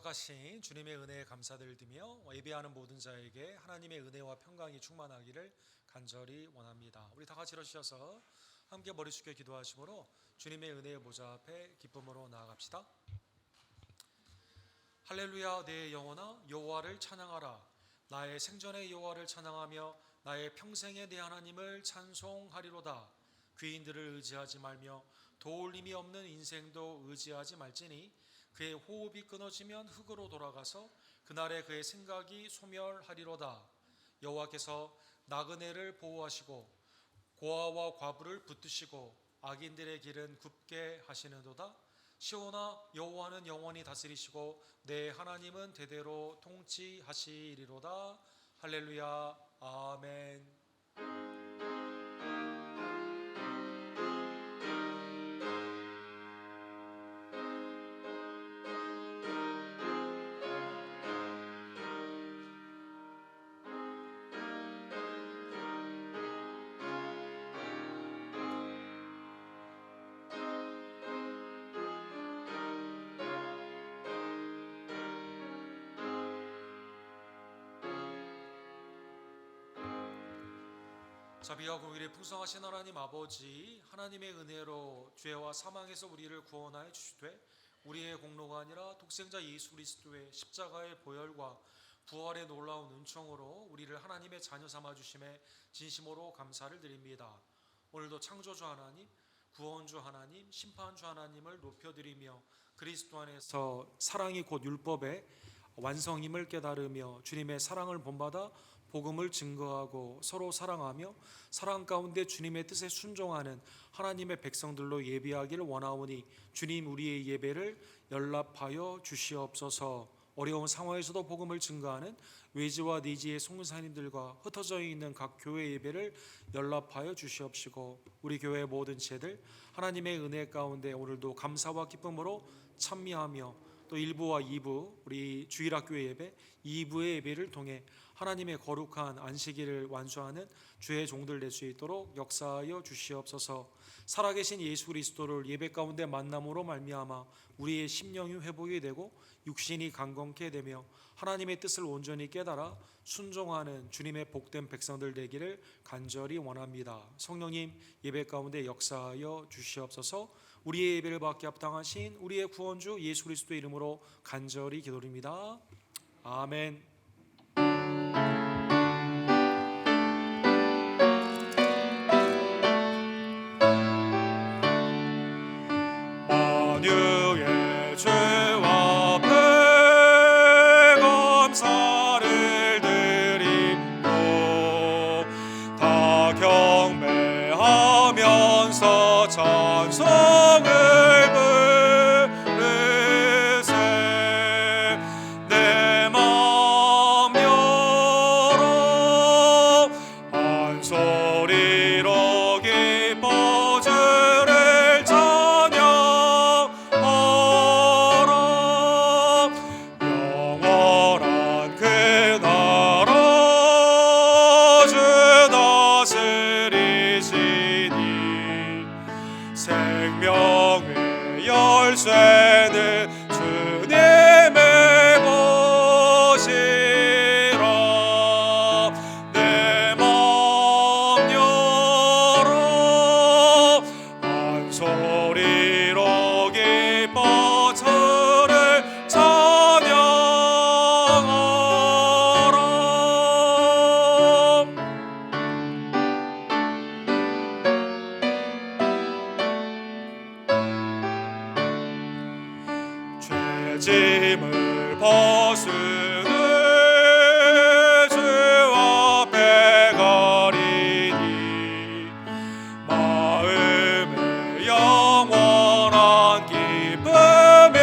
허락하신 주님의 은혜에 감사드리며 예배하는 모든 자에게 하나님의 은혜와 평강이 충만하기를 간절히 원합니다. 우리 다 같이 일어서셔서 함께 머리 숙여 기도하시므로 주님의 은혜의 보좌 앞에 기쁨으로 나아갑시다. 할렐루야. 내 영혼아 여호와를 찬양하라. 나의 생전의 여호와를 찬양하며 나의 평생에 내 하나님을 찬송하리로다. 귀인들을 의지하지 말며 도울림이 없는 인생도 의지하지 말지니 그의 호흡이 끊어지면 흙으로 돌아가서 그날에 그의 생각이 소멸하리로다. 여호와께서 나그네를 보호하시고 고아와 과부를 붙드시고 악인들의 길은 굽게 하시는도다. 시온아 여호와는 영원히 다스리시고 내 하나님은 대대로 통치하시리로다. 할렐루야. 아멘. 자비와 공의를 풍성하신 하나님 아버지, 하나님의 은혜로 죄와 사망에서 우리를 구원하여 주시되 우리의 공로가 아니라 독생자 예수 그리스도의 십자가의 보혈과 부활의 놀라운 은총으로 우리를 하나님의 자녀 삼아 주심에 진심으로 감사를 드립니다. 오늘도 창조주 하나님, 구원주 하나님, 심판주 하나님을 높여드리며 그리스도 안에서 사랑이 곧 율법의 완성임을 깨달으며 주님의 사랑을 본받아 복음을 증거하고 서로 사랑하며 사랑 가운데 주님의 뜻에 순종하는 하나님의 백성들로 예배하기를 원하오니 주님 우리의 예배를 연락하여 주시옵소서. 어려운 상황에서도 복음을 증거하는 외지와 내지의 송사님들과 흩어져 있는 각 교회 예배를 연락하여 주시옵시고 우리 교회의 모든 죄들 하나님의 은혜 가운데 오늘도 감사와 기쁨으로 찬미하며 또 1부와 2부 우리 주일학교 예배 2부의 예배를 통해 하나님의 거룩한 안식일을 완수하는 주의 종들 될 수 있도록 역사하여 주시옵소서. 살아계신 예수 그리스도를 예배 가운데 만남으로 말미암아 우리의 심령이 회복이 되고 육신이 강건케 되며 하나님의 뜻을 온전히 깨달아 순종하는 주님의 복된 백성들 되기를 간절히 원합니다. 성령님 예배 가운데 역사하여 주시옵소서. 우리의 예배를 받게 합당하신 우리의 구원주 예수 그리스도의 이름으로 간절히 기도드립니다. 아멘. 만유의 죄와 앞에 감사를 드리고 다 경배하면서 찬송을 부르세. 내 맘 열어 한 소리로 기뻐 주를 찬양하라. 영원한 그 나라 주 다스리시니 생명의 열쇠는 주님의 것이라. 내 맘 열어 한 소리로 기뻐 주를 찬양하라. 죄짐을 벗으는 주 앞에 가리니 마음에 영원한 기쁨이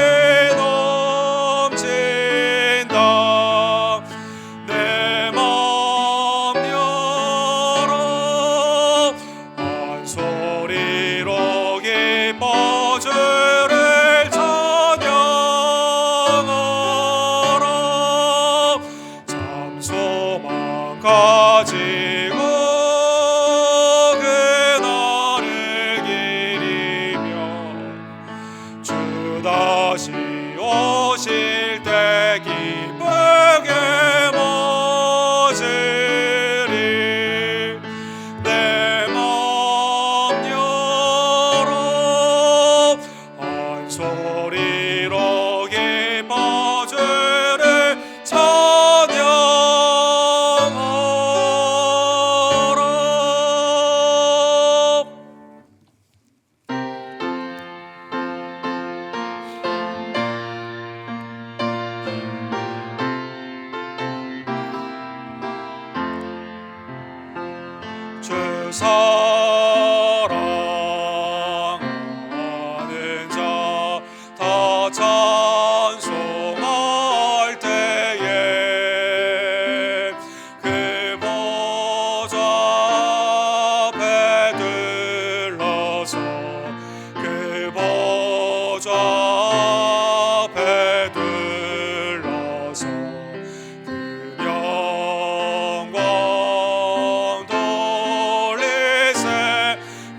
넘친다. 내 맘 열어 한 소리로 기뻐 주를 찬양하라. 참 소망 가지고 그날을 기리며 주 다시 오실 때 기쁘게 맞으리 내 맘 열어 한 소리로 기뻐주를 찬양하라. 주 사랑하는 자 다 찬송할 때에 그 보좌 앞에 들러서 그 보좌 앞에 들러서 그 영광 돌리세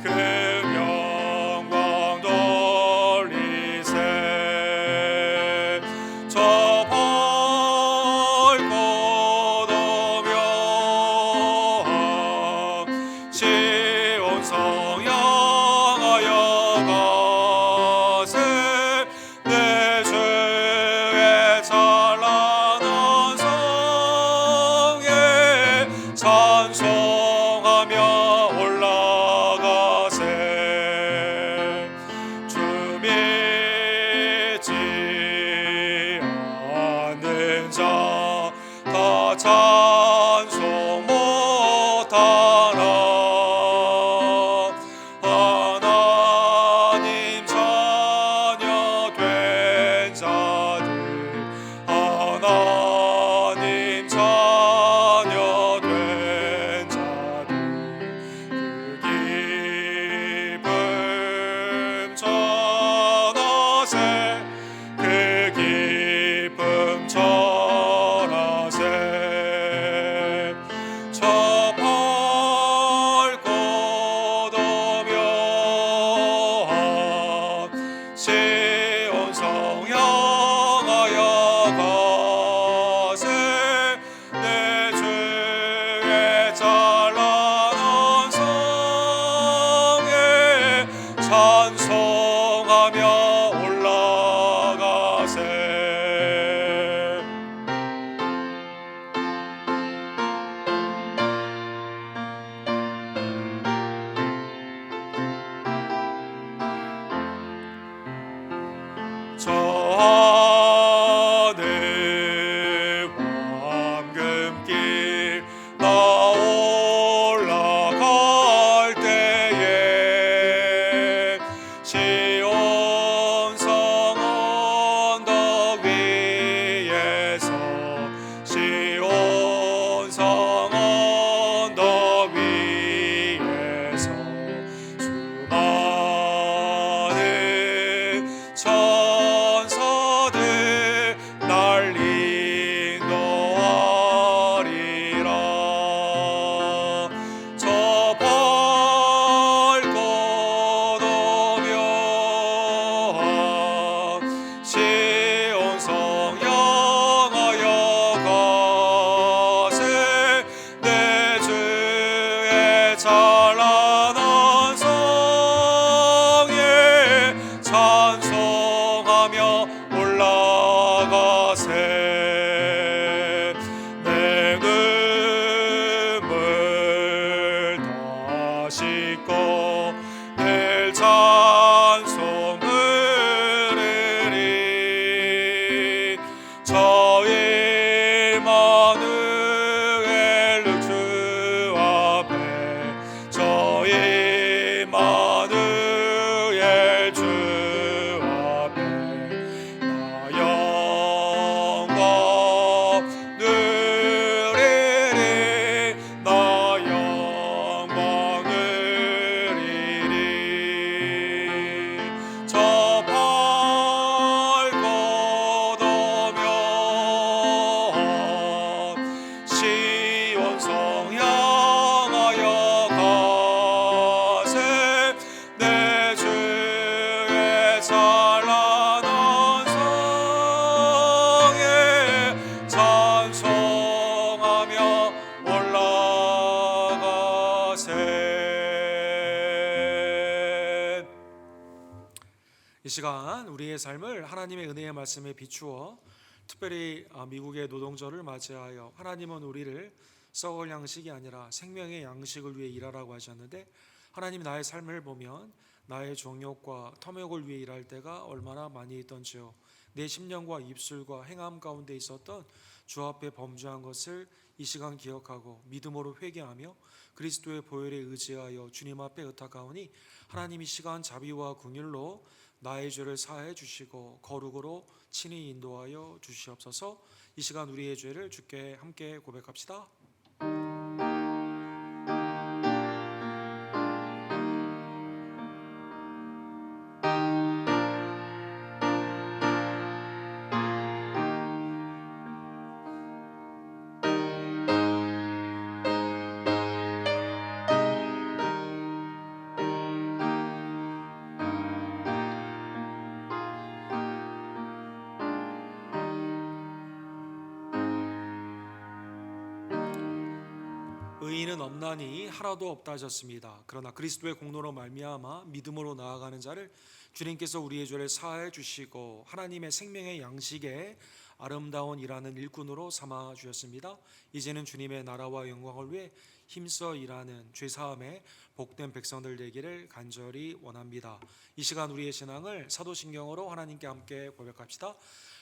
그 영광 돌리세 저 밝고 도묘한 시온 성 향하여 가세 내 주의 찬란한 성에 찬송하며 올라가세 주 믿지 않는 자 다 찬송 못하나 하나님 자녀 된 자들 하나님 자녀 된 자들 그 기쁨 전하세 그 기쁨 전하세 저 밝고 도묘한 시온 성 향하여 가세 내 주의 찬란한 성에 찬송하며 올라가세 저 하늘 황금길 나 올라갈 때에 시온 성 언덕 위에서 시온 성 언덕 위에서 수많은 천사들 날 인도하리라 저 밝고 도묘한 시온 성 향하여 가세 내 주의 찬란한 성에 찬송하며 올라가세 내 눈물 다 씻고 늘 찬송 부르리 저 임마누엘 주 앞에 저 임마누엘 주 앞에 나 영광 이 시간 우리의 삶을 하나님의 은혜의 말씀에 비추어 특별히 미국의 노동절을 맞이하여 하나님은 우리를 썩을 양식이 아니라 생명의 양식을 위해 일하라고 하셨는데, 하나님 나의 삶을 보면 나의 정욕과 탐욕을 위해 일할 때가 얼마나 많이 있던지요. 내 심령과 입술과 행함 가운데 있었던 주 앞에 범죄한 것을 이 시간 기억하고 믿음으로 회개하며 그리스도의 보혈에 의지하여 주님 앞에 의탁하오니 하나님 이 시간 자비와 긍휼로 나의 죄를 사해 주시고 거룩으로 친히 인도하여 주시옵소서. 이 시간 우리의 죄를 주께 함께 고백합시다. 의인은 없나니 하나도 없다 하셨습니다. 그러나 그리스도의 공로로 말미암아 믿음으로 나아가는 자를 주님께서 우리의 죄를 사하여 주시고 하나님의 생명의 양식에 아름다운 일하는 일꾼으로 삼아 주셨습니다. 이제는 주님의 나라와 영광을 위해 힘써 일하는 죄사함에 복된 백성들 되기를 간절히 원합니다. 이 시간 우리의 신앙을 사도신경으로 하나님께 함께 고백합시다.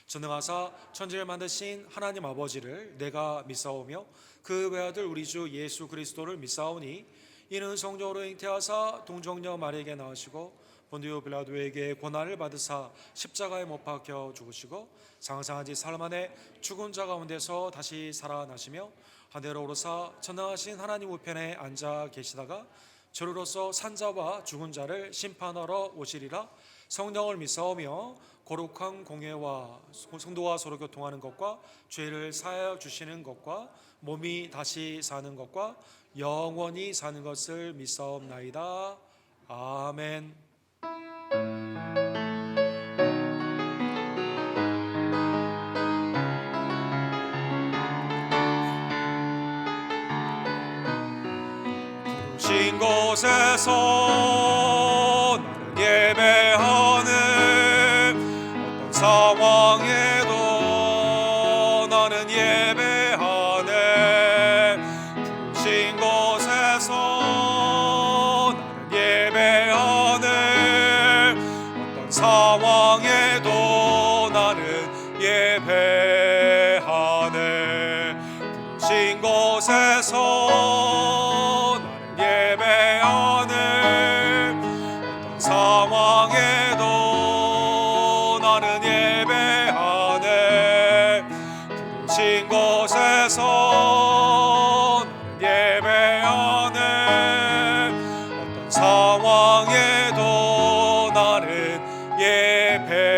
전능하사 천지를 만드신 하나님 아버지를 내가 믿사오며 그 외아들 우리 주 예수 그리스도를 믿사오니 이는 성령으로 잉태하사 동정녀 마리아에게 나으시고 본디오 빌라도에게 고난을 받으사 십자가에 못 박혀 죽으시고 장사한 지 사흘 만에 죽은 자 가운데서 다시 살아나시며 하늘로 오르사 전능하신 하나님 우편에 앉아 계시다가 저로서 산자와 죽은 자를 심판하러 오시리라. 성령을 믿사오며 거룩한 공예와 성도와 서로 교통하는 것과 죄를 사하여 주시는 것과 몸이 다시 사는 것과 영원히 사는 것을 믿사옵나이다. 아멘. 부르신 곳에서 나는 예배하는 어떤 상황에도 나는 예배하네. 부르신 곳에서 나는 예배하네. 어떤 상황에도 나는 예배하네. 부르신 곳에서 예배하네. 어떤 상황에도 나는 예배하네. 부르신 곳에서 예배하네. 어떤 상황에도 나는 예배하네.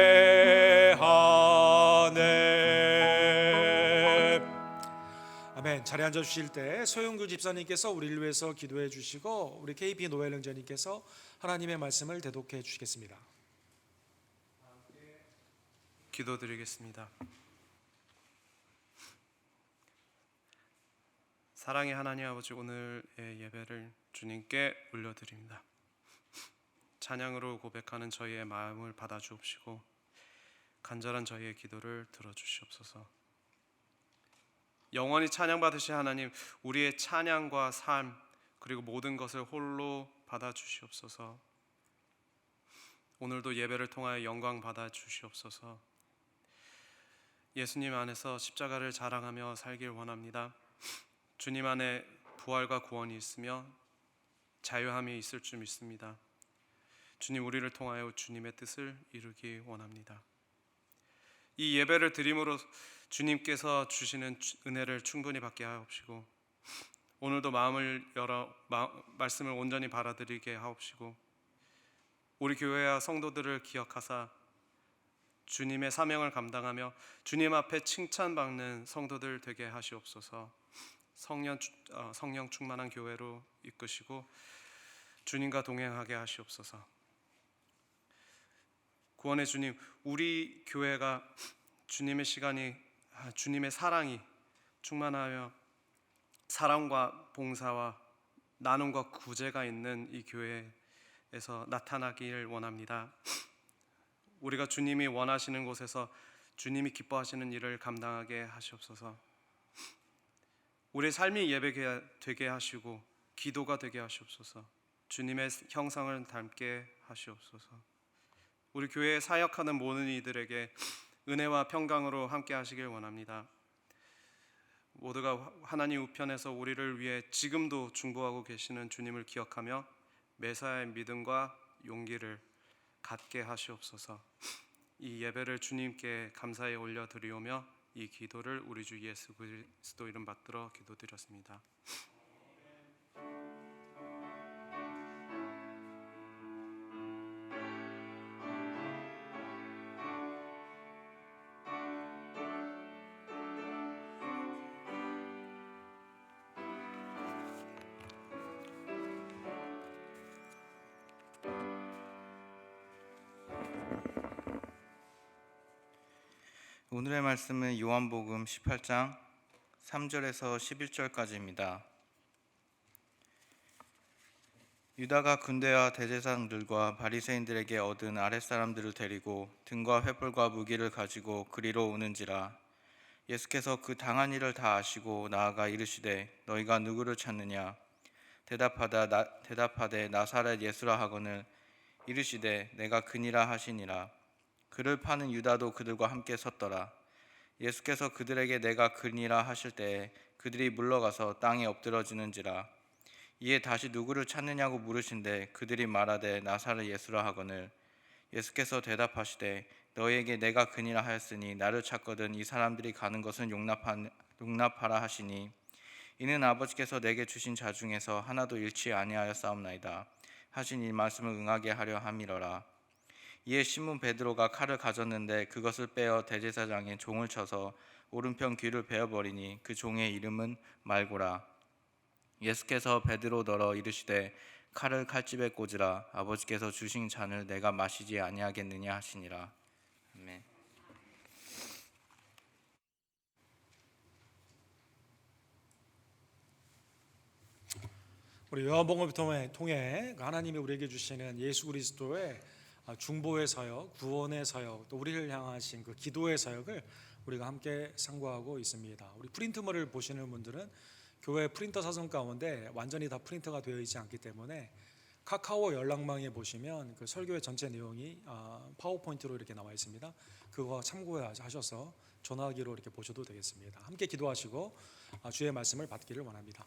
아멘. 자리에 앉아 주실 때 소영규 집사님께서 우리를 위해서 기도해 주시고 우리 KP 노엘 형제님께서 하나님의 말씀을 대독해 주시겠습니다. 기도드리겠습니다. 사랑의 하나님 아버지, 오늘의 예배를 주님께 올려드립니다. 찬양으로 고백하는 저희의 마음을 받아주옵시고 간절한 저희의 기도를 들어주시옵소서. 영원히 찬양받으실 하나님, 우리의 찬양과 삶 그리고 모든 것을 홀로 받아주시옵소서. 오늘도 예배를 통하여 영광 받아주시옵소서. 예수님 안에서 십자가를 자랑하며 살길 원합니다. 주님 안에 부활과 구원이 있으며 자유함이 있을 줄 믿습니다. 주님, 우리를 통하여 주님의 뜻을 이루기 원합니다. 이 예배를 드림으로 주님께서 주시는 은혜를 충분히 받게 하옵시고 오늘도 마음을 열어 말씀을 온전히 받아들이게 하옵시고 우리 교회와 성도들을 기억하사 주님의 사명을 감당하며 주님 앞에 칭찬받는 성도들 되게 하시옵소서. 성령 충만한 교회로 이끄시고 주님과 동행하게 하시옵소서. 구원의 주님, 우리 교회가 주님의 주님의 사랑이 충만하여 사랑과 봉사와 나눔과 구제가 있는 이 교회에서 나타나길 원합니다. 우리가 주님이 원하시는 곳에서 주님이 기뻐하시는 일을 감당하게 하시옵소서. 우리의 삶이 예배가 되게 하시고 기도가 되게 하시옵소서. 주님의 형상을 닮게 하시옵소서. 우리 교회에 사역하는 모든 이들에게 은혜와 평강으로 함께 하시길 원합니다. 모두가 하나님 우편에서 우리를 위해 지금도 중보하고 계시는 주님을 기억하며 매사의 믿음과 용기를 갖게 하시옵소서. 이 예배를 주님께 감사히 올려드리오며 이 기도를 우리 주 예수 그리스도 이름 받들어 기도드렸습니다. 오늘의 말씀은 요한복음 18장 3절에서 11절까지입니다. 유다가 군대와 대제사장들과 바리새인들에게 얻은 아랫사람들을 데리고 등과 횃불과 무기를 가지고 그리로 오는지라. 예수께서 그 당한 일을 다 아시고 나아가 이르시되 너희가 누구를 찾느냐? 대답하되 나사렛 예수라 하거늘 이르시되 내가 그니라 하시니라. 그를 파는 유다도 그들과 함께 섰더라. 예수께서 그들에게 내가 그니라 하실 때에 그들이 물러가서 땅에 엎드러지는지라. 이에 다시 누구를 찾느냐고 물으신데 그들이 말하되 나사렛 예수라 하거늘 예수께서 대답하시되 너희에게 내가 그니라 하였으니 나를 찾거든 이 사람들이 가는 것은 용납하라 하시니 이는 아버지께서 내게 주신 자 중에서 하나도 잃지 아니하였사옵나이다 하신 이 말씀을 응하게 하려 함이러라. 이에 시몬 베드로가 칼을 가졌는데 그것을 빼어 대제사장의 종을 쳐서 오른편 귀를 베어버리니 그 종의 이름은 말고라. 예수께서 베드로더러 이르시되 칼을 칼집에 꽂으라. 아버지께서 주신 잔을 내가 마시지 아니하겠느냐 하시니라. 아멘. 우리 요한복음을 통해 하나님이 우리에게 주시는 예수 그리스도의 중보의 사역, 구원의 사역, 또 우리를 향하신 그 기도의 사역을 우리가 함께 상고하고 있습니다. 우리 프린트물을 보시는 분들은 교회 프린터 사선 가운데 완전히 다 프린터가 되어 있지 않기 때문에 카카오 연락망에 보시면 그 설교의 전체 내용이 파워포인트로 이렇게 나와 있습니다. 그거 참고하셔서 전화기로 이렇게 보셔도 되겠습니다. 함께 기도하시고 주의 말씀을 받기를 원합니다.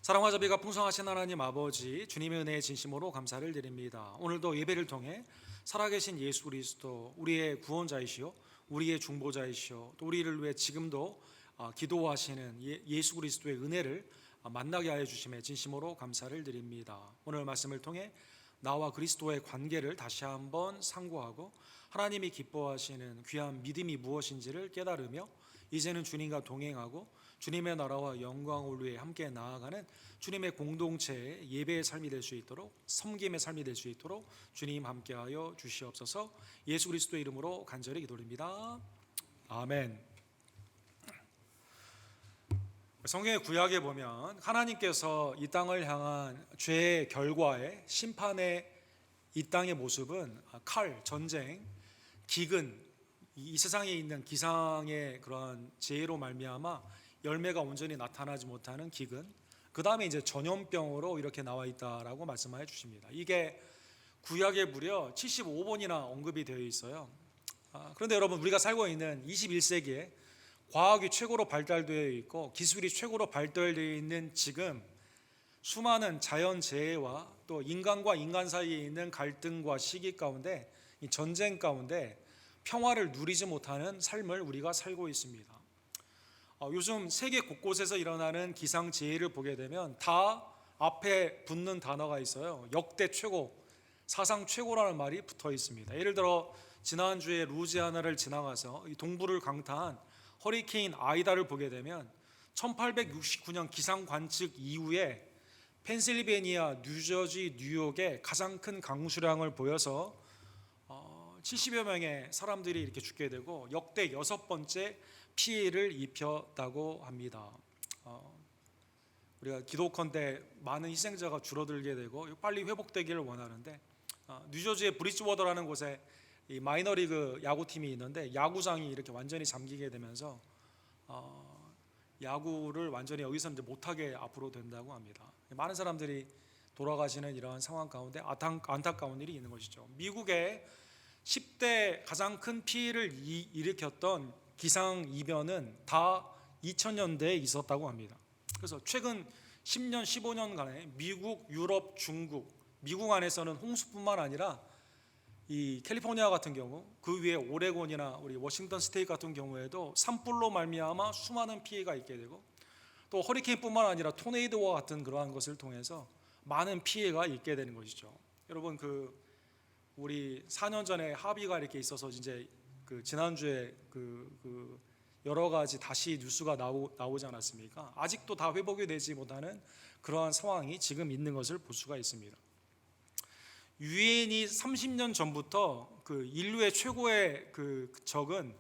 사랑과 자비가 풍성하신 하나님 아버지, 주님의 은혜에 진심으로 감사를 드립니다. 오늘도 예배를 통해 살아계신 예수 그리스도, 우리의 구원자이시오, 우리의 중보자이시오, 또 우리를 위해 지금도 기도하시는 예수 그리스도의 은혜를 만나게 하여 주심에 진심으로 감사를 드립니다. 오늘 말씀을 통해 나와 그리스도의 관계를 다시 한번 상고하고 하나님이 기뻐하시는 귀한 믿음이 무엇인지를 깨달으며 이제는 주님과 동행하고 주님의 나라와 영광을 위해 함께 나아가는 주님의 공동체의 예배의 삶이 될 수 있도록, 섬김의 삶이 될 수 있도록 주님 함께하여 주시옵소서. 예수 그리스도의 이름으로 간절히 기도드립니다. 아멘. 성경의 구약에 보면 하나님께서 이 땅을 향한 죄의 결과의 심판의 이 땅의 모습은 칼, 전쟁, 기근, 이 세상에 있는 기상의 그런 재해로 말미암아 열매가 온전히 나타나지 못하는 기근, 그 다음에 이제 전염병으로 이렇게 나와 있다라고 말씀해 주십니다. 이게 구약에 무려 75번이나 언급이 되어 있어요. 그런데 여러분, 우리가 살고 있는 21세기에 과학이 최고로 발달되어 있고 기술이 최고로 발달되어 있는 지금 수많은 자연재해와 또 인간과 인간 사이에 있는 갈등과 시기 가운데, 이 전쟁 가운데 평화를 누리지 못하는 삶을 우리가 살고 있습니다. 요즘 세계 곳곳에서 일어나는 기상재해를 보게 되면 다 앞에 붙는 단어가 있어요. 역대 최고, 사상 최고라는 말이 붙어 있습니다. 예를 들어 지난주에 루지아나를 지나가서 이 동부를 강타한 허리케인 아이다를 보게 되면 1869년 기상 관측 이후에 펜실베니아, 뉴저지, 뉴욕에 가장 큰 강수량을 보여서 70여 명의 사람들이 이렇게 죽게 되고 역대 6번째 피해를 입혔다고 합니다. 우리가 기도컨대 많은 희생자가 줄어들게 되고 빨리 회복되기를 원하는데 뉴저지의 브리지워터라는 곳에 이 마이너리그 야구팀이 있는데 야구장이 이렇게 완전히 잠기게 되면서 야구를 완전히 여기서 이제 못하게 앞으로 된다고 합니다. 많은 사람들이 돌아가시는 이러한 상황 가운데 안타까운 일이 있는 것이죠. 미국의 10대 가장 큰 피해를 일으켰던 기상 이변은 다 2000년대에 있었다고 합니다. 그래서 최근 10년, 15년간에 미국, 유럽, 중국, 미국 안에서는 홍수뿐만 아니라 이 캘리포니아 같은 경우, 그 위에 오레곤이나 우리 워싱턴 스테이트 같은 경우에도 산불로 말미암아 수많은 피해가 있게 되고, 또 허리케인뿐만 아니라 토네이도와 같은 그러한 것을 통해서 많은 피해가 있게 되는 것이죠. 여러분, 우리 4년 전에 합의가 이렇게 있어서 이제 지난주에 여러 가지 다시 뉴스가 나오지 않았습니까? 아직도 다 회복이 되지 못하는 그러한 상황이 지금 있는 것을 볼 수가 있습니다. 유엔이 30년 전부터 인류의 최고의 적은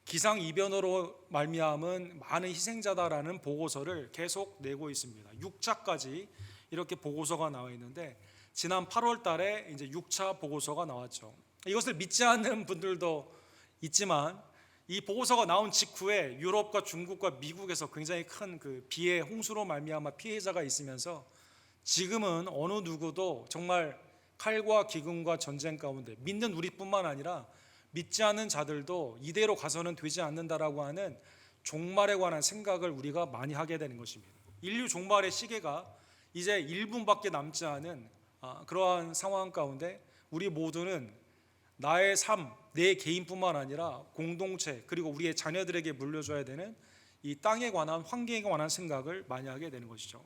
기상 이변으로 말미암은 많은 희생자다라는 보고서를 계속 내고 있습니다. 6차까지 이렇게 보고서가 나와 있는데, 지난 8월 달에 이제 6차 보고서가 나왔죠. 이것을 믿지 않는 분들도 있지만, 이 보고서가 나온 직후에 유럽과 중국과 미국에서 굉장히 큰 비의 홍수로 말미암아 피해자가 있으면서, 지금은 어느 누구도 정말 칼과 기근과 전쟁 가운데, 믿는 우리뿐만 아니라 믿지 않는 자들도 이대로 가서는 되지 않는다라고 하는 종말에 관한 생각을 우리가 많이 하게 되는 것입니다. 인류 종말의 시계가 이제 1분밖에 남지 않은 그러한 상황 가운데, 우리 모두는 나의 삶, 내 개인뿐만 아니라 공동체, 그리고 우리의 자녀들에게 물려줘야 되는 이 땅에 관한, 환경에 관한 생각을 많이 하게 되는 것이죠.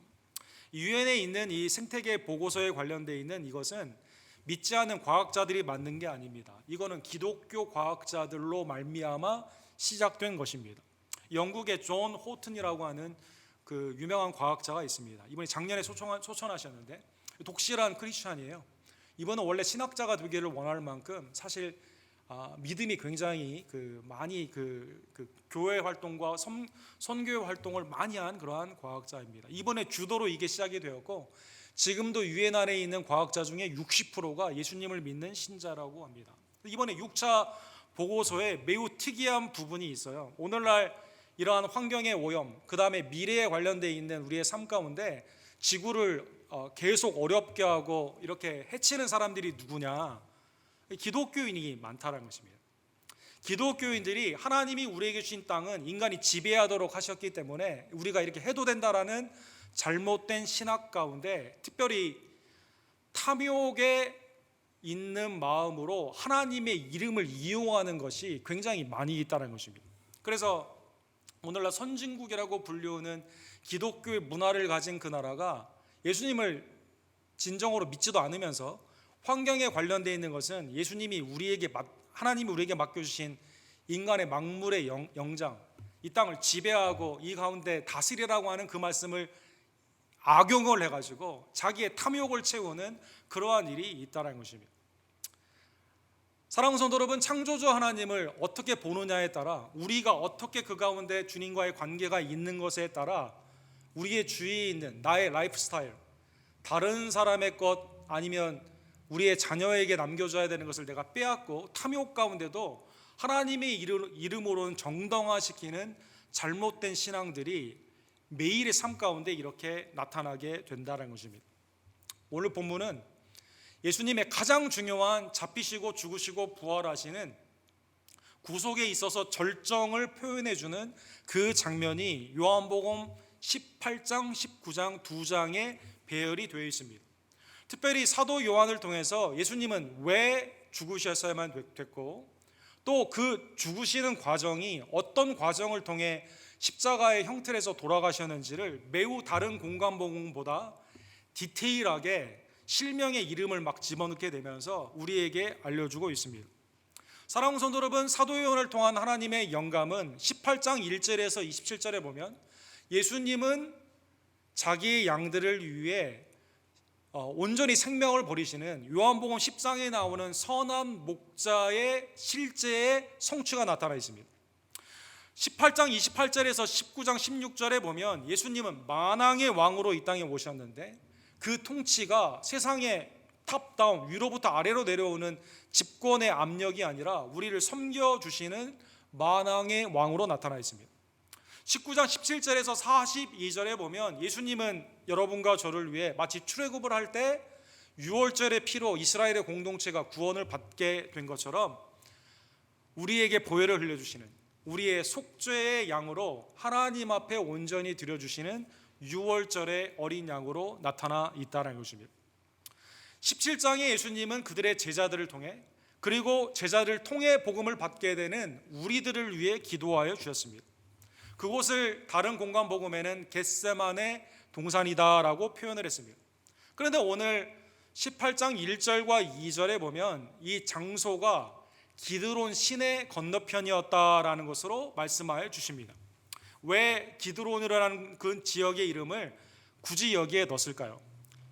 유엔에 있는 이 생태계 보고서에 관련되어 있는 이것은 믿지 않는 과학자들이 만든 게 아닙니다. 이거는 기독교 과학자들로 말미암아 시작된 것입니다. 영국의 존 호튼이라고 하는 유명한 과학자가 있습니다. 이번에 작년에 소천하셨는데 독실한 크리스찬이에요. 이번은 원래 신학자가 되기를 원할 만큼 사실 믿음이 굉장히 많이 교회 활동과 선교 활동을 많이 한 그러한 과학자입니다. 이번에 주도로 이게 시작이 되었고, 지금도 유엔 안에 있는 과학자 중에 60%가 예수님을 믿는 신자라고 합니다. 이번에 6차 보고서에 매우 특이한 부분이 있어요. 오늘날 이러한 환경의 오염, 그 다음에 미래에 관련되어 있는 우리의 삶 가운데 지구를 계속 어렵게 하고 이렇게 해치는 사람들이 누구냐? 기독교인이 많다는 것입니다. 기독교인들이 하나님이 우리에게 주신 땅은 인간이 지배하도록 하셨기 때문에 우리가 이렇게 해도 된다라는 잘못된 신학 가운데, 특별히 탐욕에 있는 마음으로 하나님의 이름을 이용하는 것이 굉장히 많이 있다는 것입니다. 그래서 오늘날 선진국이라고 불리우는 기독교의 문화를 가진 그 나라가 예수님을 진정으로 믿지도 않으면서 환경에 관련되어 있는 것은 하나님이 우리에게 맡겨주신 인간의 만물의 영장, 이 땅을 지배하고 이 가운데 다스리라고 하는 그 말씀을 악용을 해가지고 자기의 탐욕을 채우는 그러한 일이 있다는 것입니다. 사랑하는 성도 여러분, 창조주 하나님을 어떻게 보느냐에 따라, 우리가 어떻게 그 가운데 주님과의 관계가 있는 것에 따라 우리의 주위에 있는 나의 라이프 스타일, 다른 사람의 것 아니면 우리의 자녀에게 남겨줘야 되는 것을 내가 빼앗고 탐욕 가운데도 하나님의 이름으로는 정당화시키는 잘못된 신앙들이 매일의 삶 가운데 이렇게 나타나게 된다는 것입니다. 오늘 본문은 예수님의 가장 중요한 잡히시고 죽으시고 부활하시는 구속에 있어서 절정을 표현해주는 그 장면이 요한복음 18장, 19장 두 장에 배열이 되어 있습니다. 특별히 사도 요한을 통해서 예수님은 왜 죽으셨어야만 됐고, 또 그 죽으시는 과정이 어떤 과정을 통해 십자가의 형틀에서 돌아가셨는지를 매우 다른 공간복음보다 디테일하게 실명의 이름을 막 집어넣게 되면서 우리에게 알려주고 있습니다. 사랑하는 성도 여러분, 사도 요한을 통한 하나님의 영감은 18장 1절에서 27절에 보면 예수님은 자기의 양들을 위해 온전히 생명을 버리시는 요한복음 10장에 나오는 선한 목자의 실제의 성취가 나타나 있습니다. 18장 28절에서 19장 16절에 보면 예수님은 만왕의 왕으로 이 땅에 오셨는데 그 통치가 세상에 탑다운, 위로부터 아래로 내려오는 집권의 압력이 아니라 우리를 섬겨주시는 만왕의 왕으로 나타나 있습니다. 19장 17절에서 42절에 보면 예수님은 여러분과 저를 위해 마치 출애굽을 할 때 유월절의 피로 이스라엘의 공동체가 구원을 받게 된 것처럼 우리에게 보혈을 흘려주시는, 우리의 속죄의 양으로 하나님 앞에 온전히 드려주시는 유월절의 어린 양으로 나타나 있다는 것입니다. 17장에 예수님은 그들의 제자들을 통해, 그리고 제자들을 통해 복음을 받게 되는 우리들을 위해 기도하여 주셨습니다. 그곳을 다른 공간 복음에는 겟세마네 동산이다라고 표현을 했습니다. 그런데 오늘 18장 1절과 2절에 보면 이 장소가 기드론 시내 건너편이었다라는 것으로 말씀하여 주십니다. 왜 기드론이라는 그 지역의 이름을 굳이 여기에 넣었을까요?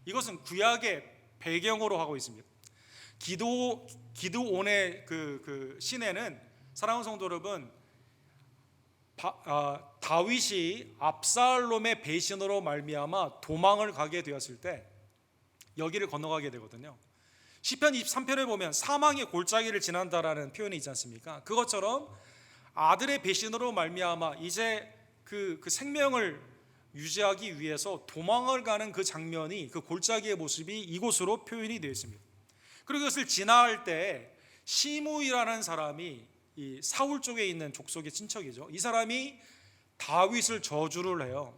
이것은 구약의 배경으로 하고 있습니다. 기드온의 그 시내는, 사랑하는 성도 여러분, 다윗이 압살롬의 배신으로 말미암아 도망을 가게 되었을 때 여기를 건너가게 되거든요. 시편 23편에 보면 사망의 골짜기를 지난다라는 표현이 있지 않습니까? 그것처럼 아들의 배신으로 말미암아 이제 그 생명을 유지하기 위해서 도망을 가는 그 장면이, 그 골짜기의 모습이 이곳으로 표현이 되어 있습니다. 그리고 이것을 지나갈 때 시므이라는 사람이 이 사울 쪽에 있는 족속의 친척이죠. 이 사람이 다윗을 저주를 해요.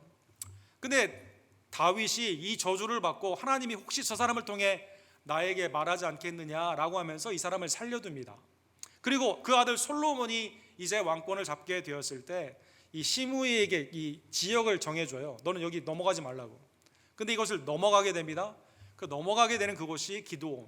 근데 다윗이 이 저주를 받고 하나님이 혹시 저 사람을 통해 나에게 말하지 않겠느냐라고 하면서 이 사람을 살려둡니다. 그리고 그 아들 솔로몬이 이제 왕권을 잡게 되었을 때 이 시므이에게 이 지역을 정해줘요. 너는 여기 넘어가지 말라고. 근데 이것을 넘어가게 됩니다. 그 넘어가게 되는 그곳이 기드온,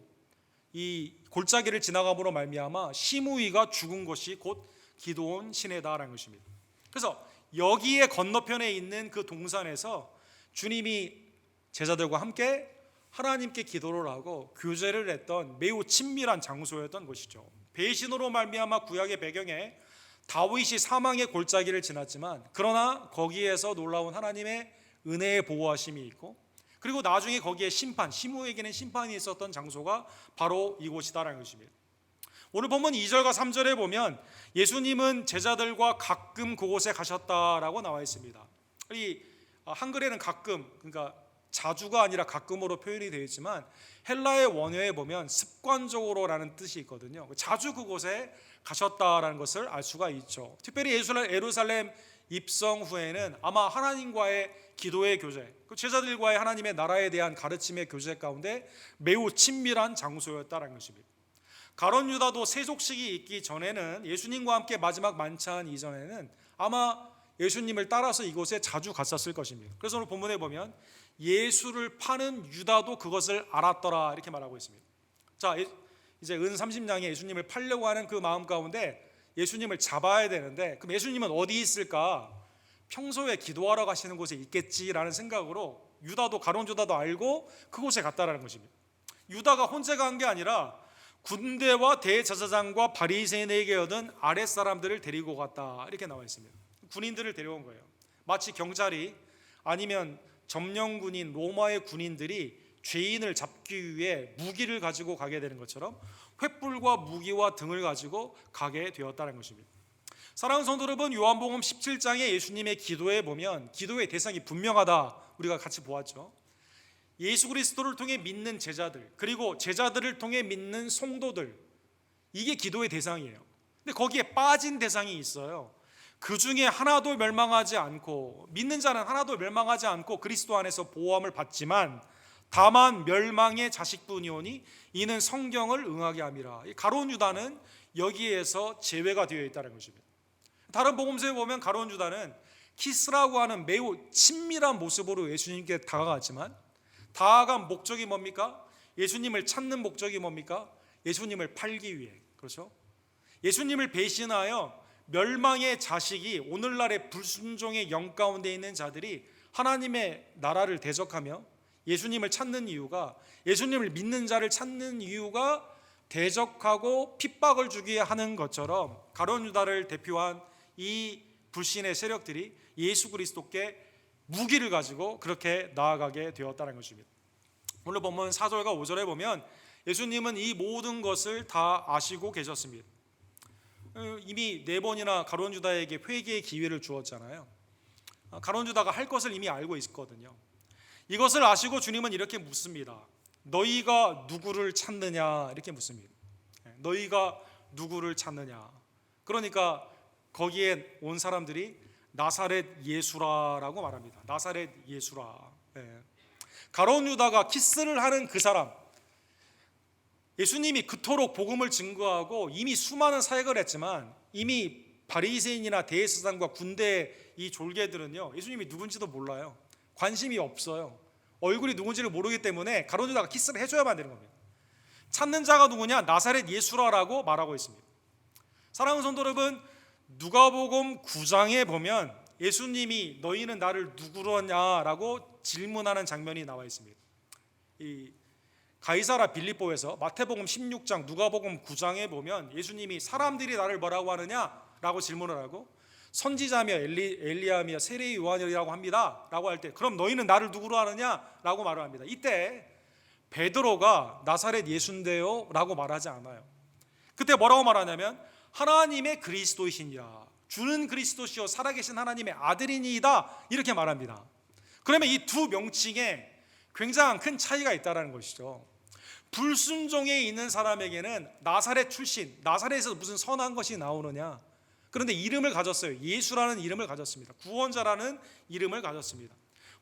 이 골짜기를 지나감으로 말미암아 시므이가 죽은 곳이 곧 기드온 시내다라는 것입니다. 그래서 여기에 건너편에 있는 그 동산에서 주님이 제자들과 함께 하나님께 기도를 하고 교제를 했던 매우 친밀한 장소였던 것이죠. 배신으로 말미암아 구약의 배경에 다윗이 사망의 골짜기를 지났지만, 그러나 거기에서 놀라운 하나님의 은혜의 보호하심이 있고, 그리고 나중에 거기에 심판, 시므에게는 심판이 있었던 장소가 바로 이곳이다라는 것입니다. 오늘 본문 2절과 3절에 보면 예수님은 제자들과 가끔 그곳에 가셨다라고 나와 있습니다. 이 한글에는 가끔, 그러니까 자주가 아니라 가끔으로 표현이 되어 있지만 헬라의 원어에 보면 습관적으로라는 뜻이 있거든요. 자주 그곳에 가셨다라는 것을 알 수가 있죠. 특별히 예루살렘 입성 후에는 아마 하나님과의 기도의 교제, 제자들과의 하나님의 나라에 대한 가르침의 교제 가운데 매우 친밀한 장소였다는 것입니다. 가룟 유다도 세속식이 있기 전에는, 예수님과 함께 마지막 만찬 이전에는 아마 예수님을 따라서 이곳에 자주 갔었을 것입니다. 그래서 오늘 본문에 보면 예수를 파는 유다도 그것을 알았더라 이렇게 말하고 있습니다. 자, 이제 은 30냥에 예수님을 팔려고 하는 그 마음 가운데 예수님을 잡아야 되는데, 그럼 예수님은 어디 있을까? 평소에 기도하러 가시는 곳에 있겠지라는 생각으로 가룟 유다도 알고 그곳에 갔다라는 것입니다. 유다가 혼자 간 게 아니라 군대와 대제사장과 바리새인에게 얻은 아랫사람들을 데리고 갔다 이렇게 나와 있습니다. 군인들을 데려온 거예요. 마치 경찰이, 아니면 점령군인 로마의 군인들이 죄인을 잡기 위해 무기를 가지고 가게 되는 것처럼 횃불과 무기와 등을 가지고 가게 되었다는 것입니다. 사랑하는 성도 여러분, 요한복음 17장의 예수님의 기도에 보면 기도의 대상이 분명하다 우리가 같이 보았죠. 예수 그리스도를 통해 믿는 제자들, 그리고 제자들을 통해 믿는 성도들, 이게 기도의 대상이에요. 근데 거기에 빠진 대상이 있어요. 그 중에 하나도 멸망하지 않고, 믿는 자는 하나도 멸망하지 않고 그리스도 안에서 보호함을 받지만 다만 멸망의 자식뿐이오니 이는 성경을 응하게 함이라. 가룟 유다는 여기에서 제외가 되어 있다는 것입니다. 다른 복음서에 보면 가룟 유다는 키스라고 하는 매우 친밀한 모습으로 예수님께 다가갔지만, 다가간 목적이 뭡니까? 예수님을 찾는 목적이 뭡니까? 예수님을 팔기 위해. 그렇죠? 예수님을 배신하여 멸망의 자식이, 오늘날의 불순종의 영 가운데 있는 자들이 하나님의 나라를 대적하며 예수님을 찾는 이유가, 예수님을 믿는 자를 찾는 이유가 대적하고 핍박을 주게 하는 것처럼 가룟 유다를 대표한 이 불신의 세력들이 예수 그리스도께 무기를 가지고 그렇게 나아가게 되었다는 것입니다. 오늘 본문 4절과 5절에 보면 예수님은 이 모든 것을 다 아시고 계셨습니다. 이미 4번이나 가룟 유다에게 회개의 기회를 주었잖아요. 가룟 유다가 할 것을 이미 알고 있었거든요. 이것을 아시고 주님은 이렇게 묻습니다. 너희가 누구를 찾느냐? 이렇게 묻습니다. 너희가 누구를 찾느냐? 그러니까 거기에 온 사람들이 나사렛 예수라라고 말합니다. 나사렛 예수라. 가룟 유다가 키스를 하는 그 사람, 예수님이 그토록 복음을 증거하고 이미 수많은 사역을 했지만 이미 바리새인이나 대제사장과 군대 이 졸개들은요, 예수님이 누군지도 몰라요. 관심이 없어요. 얼굴이 누군지를 모르기 때문에 가룟 유다가 키스를 해줘야만 되는 겁니다. 찾는 자가 누구냐? 나사렛 예수라라고 말하고 있습니다. 사랑하는 성도 여러분, 누가복음 9장에 보면 예수님이 너희는 나를 누구로 하냐라고 질문하는 장면이 나와 있습니다. 이 가이사라 빌립보에서 마태복음 16장, 누가복음 9장에 보면 예수님이 사람들이 나를 뭐라고 하느냐라고 질문을 하고 선지자며 엘리야며 세례 요한이라고 합니다라고 할 때 그럼 너희는 나를 누구로 하느냐라고 말을 합니다. 이때 베드로가 나사렛 예수인데요라고 말하지 않아요. 그때 뭐라고 말하냐면 하나님의 그리스도이시니라, 주는 그리스도시요 살아계신 하나님의 아들이니이다 이렇게 말합니다. 그러면 이 두 명칭에 굉장한 큰 차이가 있다는 것이죠. 불순종에 있는 사람에게는 나사렛 출신, 나사렛에서 무슨 선한 것이 나오느냐. 그런데 이름을 가졌어요. 예수라는 이름을 가졌습니다. 구원자라는 이름을 가졌습니다.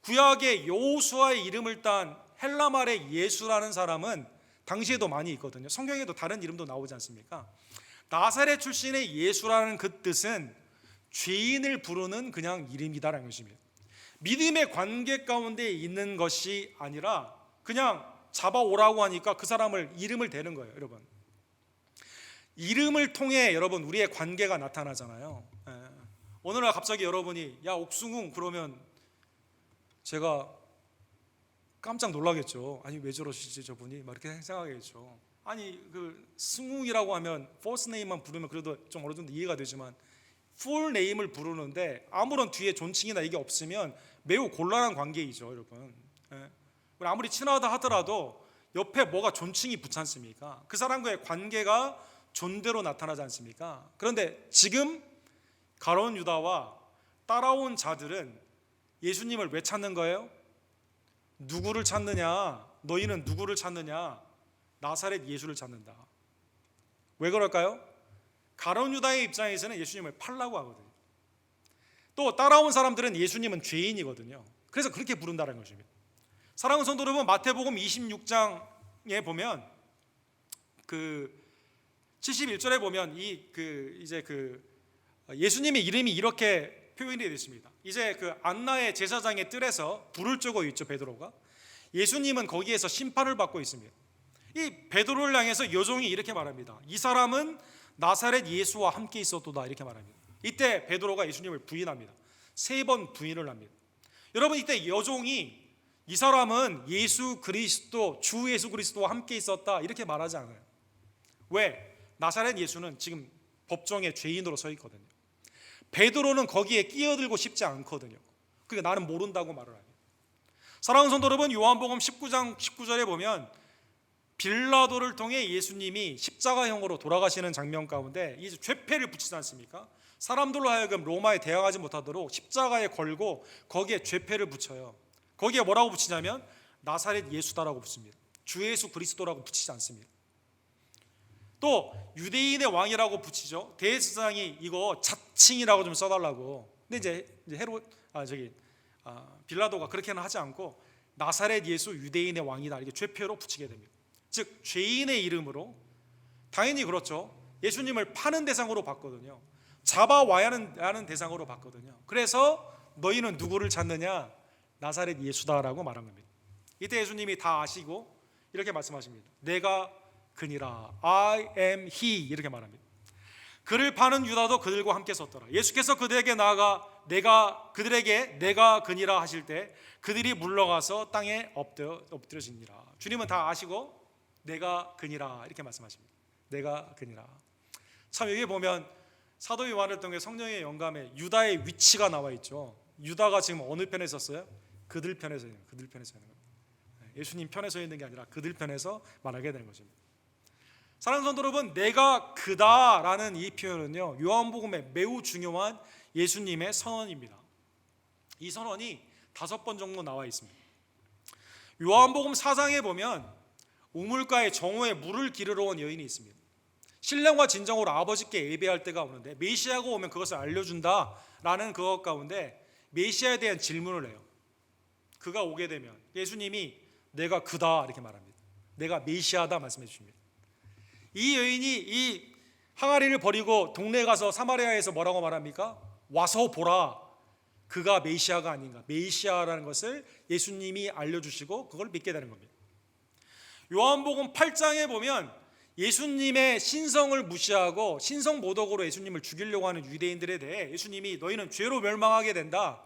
구약의 여호수아의 이름을 딴 헬라말의 예수라는 사람은 당시에도 많이 있거든요. 성경에도 다른 이름도 나오지 않습니까? 나사렛 출신의 예수라는 그 뜻은 죄인을 부르는 그냥 이름이다라는 것입니다. 믿음의 관계 가운데 있는 것이 아니라 그냥 잡아오라고 하니까 그 사람을 이름을 대는 거예요. 여러분, 이름을 통해 여러분 우리의 관계가 나타나잖아요. 오늘날 갑자기 여러분이 야 옥승웅 그러면 제가 깜짝 놀라겠죠. 아니 왜 저러시지 저분이 막 이렇게 생각하겠죠. 아니 그 승웅이라고 하면 first name만 부르면 그래도 좀 어느 정도 이해가 되지만 full name을 부르는데 아무런 뒤에 존칭이나 이게 없으면 매우 곤란한 관계이죠, 여러분. 우리 아무리 친하다 하더라도 옆에 뭐가 존칭이 붙지 않습니까? 그 사람과의 관계가 존대로 나타나지 않습니까? 그런데 지금 가룟 유다와 따라온 자들은 예수님을 왜 찾는 거예요? 누구를 찾느냐? 너희는 누구를 찾느냐? 나사렛 예수를 찾는다. 왜 그럴까요? 가룟 유다의 입장에서는 예수님을 팔라고 하거든요. 또 따라온 사람들은 예수님은 죄인이거든요. 그래서 그렇게 부른다는 것입니다. 사랑하는 성도 여러분, 마태복음 26장에 보면 그 71절에 보면 예수님의 이름이 이렇게 표현이 되어 있습니다. 이제 그 안나의 제사장의 뜰에서 불을 쬐고 있죠, 베드로가. 예수님은 거기에서 심판을 받고 있습니다. 이 베드로를 향해서 여종이 이렇게 말합니다. 이 사람은 나사렛 예수와 함께 있었도다 이렇게 말합니다. 이때 베드로가 예수님을 부인합니다. 3번 부인을 합니다. 여러분, 이때 여종이 이 사람은 예수 그리스도, 주 예수 그리스도와 함께 있었다 이렇게 말하지 않아요. 왜? 나사렛 예수는 지금 법정에 죄인으로 서 있거든요. 베드로는 거기에 끼어들고 싶지 않거든요. 그러니까 나는 모른다고 말을 합니다. 사랑하는 성도 여러분, 요한복음 19장 19절에 보면 빌라도를 통해 예수님이 십자가형으로 돌아가시는 장면 가운데 이제 죄패를 붙이지 않습니까? 사람들로 하여금 로마에 대항하지 못하도록 십자가에 걸고 거기에 죄패를 붙여요. 거기에 뭐라고 붙이냐면 나사렛 예수다라고 붙습니다. 주 예수 그리스도라고 붙이지 않습니다. 또 유대인의 왕이라고 붙이죠. 대제사장이 이거 자칭이라고 좀 써달라고. 근데 이제 빌라도가 그렇게는 하지 않고 나사렛 예수 유대인의 왕이다 이렇게 죄패로 붙이게 됩니다. 즉 죄인의 이름으로, 당연히 그렇죠. 예수님을 파는 대상으로 봤거든요. 잡아와야 하는 대상으로 봤거든요. 그래서 너희는 누구를 찾느냐? 나사렛 예수다라고 말한 겁니다. 이때 예수님이 다 아시고 이렇게 말씀하십니다. 내가 그니라, I am he 이렇게 말합니다. 그를 파는 유다도 그들과 함께 섰더라. 예수께서 그들에게 나아가 그들에게 내가 그니라 하실 때 그들이 물러가서 땅에 엎드려지니라. 주님은 다 아시고 내가 그니라 이렇게 말씀하십니다. 내가 그니라. 참 여기 보면 사도 요한을 통해 성령의 영감에 유다의 위치가 나와 있죠. 유다가 지금 어느 편에 있었어요? 그들 편에서 있는 겁니다. 예수님 편에 서 있는 게 아니라 그들 편에서 말하게 되는 것입니다. 사랑하는 성도 여러분, 내가 그다라는 이 표현은요, 요한복음에 매우 중요한 예수님의 선언입니다. 이 선언이 5번 정도 나와 있습니다. 요한복음 4장에 보면 우물가에 정오에 물을 기르러 온 여인이 있습니다. 신령과 진정으로 아버지께 예배할 때가 오는데 메시아가 오면 그것을 알려준다라는 그것 가운데 메시아에 대한 질문을 해요. 그가 오게 되면 예수님이 내가 그다 이렇게 말합니다. 내가 메시아다 말씀해 주십니다. 이 여인이 이 항아리를 버리고 동네에 가서 사마리아에서 뭐라고 말합니까? 와서 보라, 그가 메시아가 아닌가. 메시아라는 것을 예수님이 알려주시고 그걸 믿게 되는 겁니다. 요한복음 8장에 보면 예수님의 신성을 무시하고 신성 모독으로 예수님을 죽이려고 하는 유대인들에 대해 예수님이 너희는 죄로 멸망하게 된다.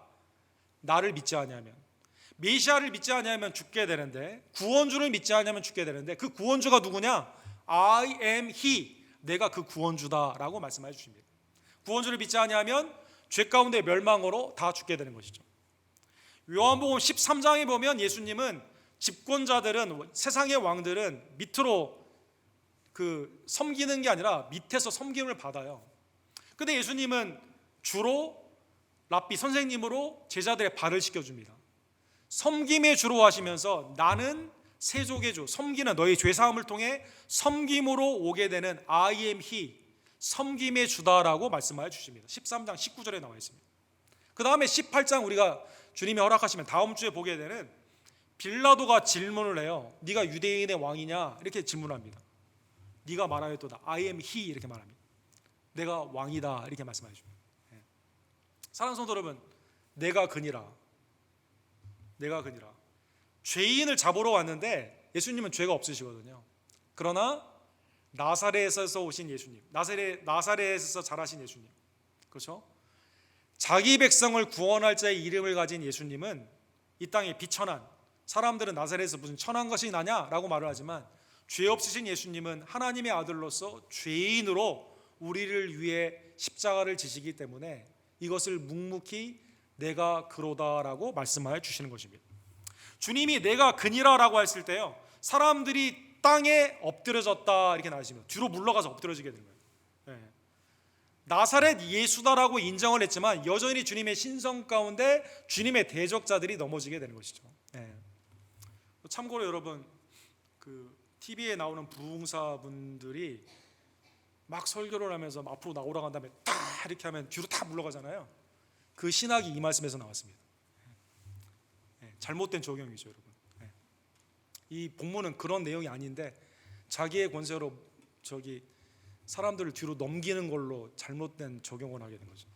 나를 믿지 않으면, 메시아를 믿지 않으면 죽게 되는데, 구원주를 믿지 않으면 죽게 되는데, 그 구원주가 누구냐? I am he, 내가 그 구원주다라고 말씀해 주십니다. 구원주를 믿지 않으면 죄 가운데 멸망으로 다 죽게 되는 것이죠. 요한복음 13장에 보면 예수님은 집권자들은, 세상의 왕들은 밑으로 섬기는 게 아니라 밑에서 섬김을 받아요. 근데 예수님은 주로 랍비 선생님으로 제자들의 발을 씻겨줍니다. 섬김의 주로 하시면서 나는 세족의 주, 섬기는 너희 죄사함을 통해 섬김으로 오게 되는 I am he, 섬김의 주다라고 말씀하여 주십니다. 13장 19절에 나와 있습니다. 그 다음에 18장 우리가 주님이 허락하시면 다음 주에 보게 되는 빌라도가 질문을 해요. 네가 유대인의 왕이냐? 이렇게 질문합니다. 네가 말하였도다. I am he 이렇게 말합니다. 내가 왕이다 이렇게 말씀해 줍니다. 사랑하는 성도 여러분, 내가 그니라. 죄인을 잡으러 왔는데 예수님은 죄가 없으시거든요. 그러나 나사렛에서 오신 예수님, 나사렛에서 자라신 예수님, 그렇죠? 자기 백성을 구원할 자의 이름을 가진 예수님은 이 땅에 비천한, 사람들은 나사렛에서 무슨 천한 것이 나냐라고 말을 하지만 죄 없으신 예수님은 하나님의 아들로서 죄인으로 우리를 위해 십자가를 지시기 때문에 이것을 묵묵히 내가 그로다라고 말씀하여 주시는 것입니다. 주님이 내가 그니라라고 했을 때요, 사람들이 땅에 엎드려졌다 이렇게 나오시면 뒤로 물러가서 엎드려지게 되는 거예요. 나사렛 예수다라고 인정을 했지만 여전히 주님의 신성 가운데 주님의 대적자들이 넘어지게 되는 것이죠. 참고로 여러분, TV에 나오는 부흥사분들이 막 설교를 하면서 앞으로 나오라고 한 다음에 딱 이렇게 하면 뒤로 다 물러가잖아요. 그 신학이 이 말씀에서 나왔습니다. 잘못된 적용이죠, 여러분. 이 본문은 그런 내용이 아닌데 자기의 권세로 사람들을 뒤로 넘기는 걸로 잘못된 적용을 하게 된 거죠.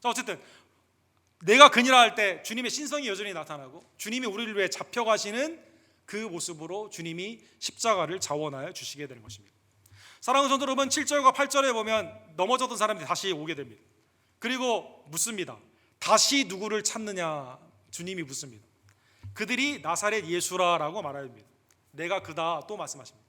자, 어쨌든 내가 그니라 할 때 주님의 신성이 여전히 나타나고 주님이 우리를 위해 잡혀가시는 그 모습으로 주님이 십자가를 자원하여 주시게 되는 것입니다. 사랑하는 성도 여러분, 7절과 8절에 보면 넘어졌던 사람들이 다시 오게 됩니다. 그리고 묻습니다. 다시 누구를 찾느냐? 주님이 묻습니다. 그들이 나사렛 예수라라고 말합니다. 내가 그다 또 말씀하십니다.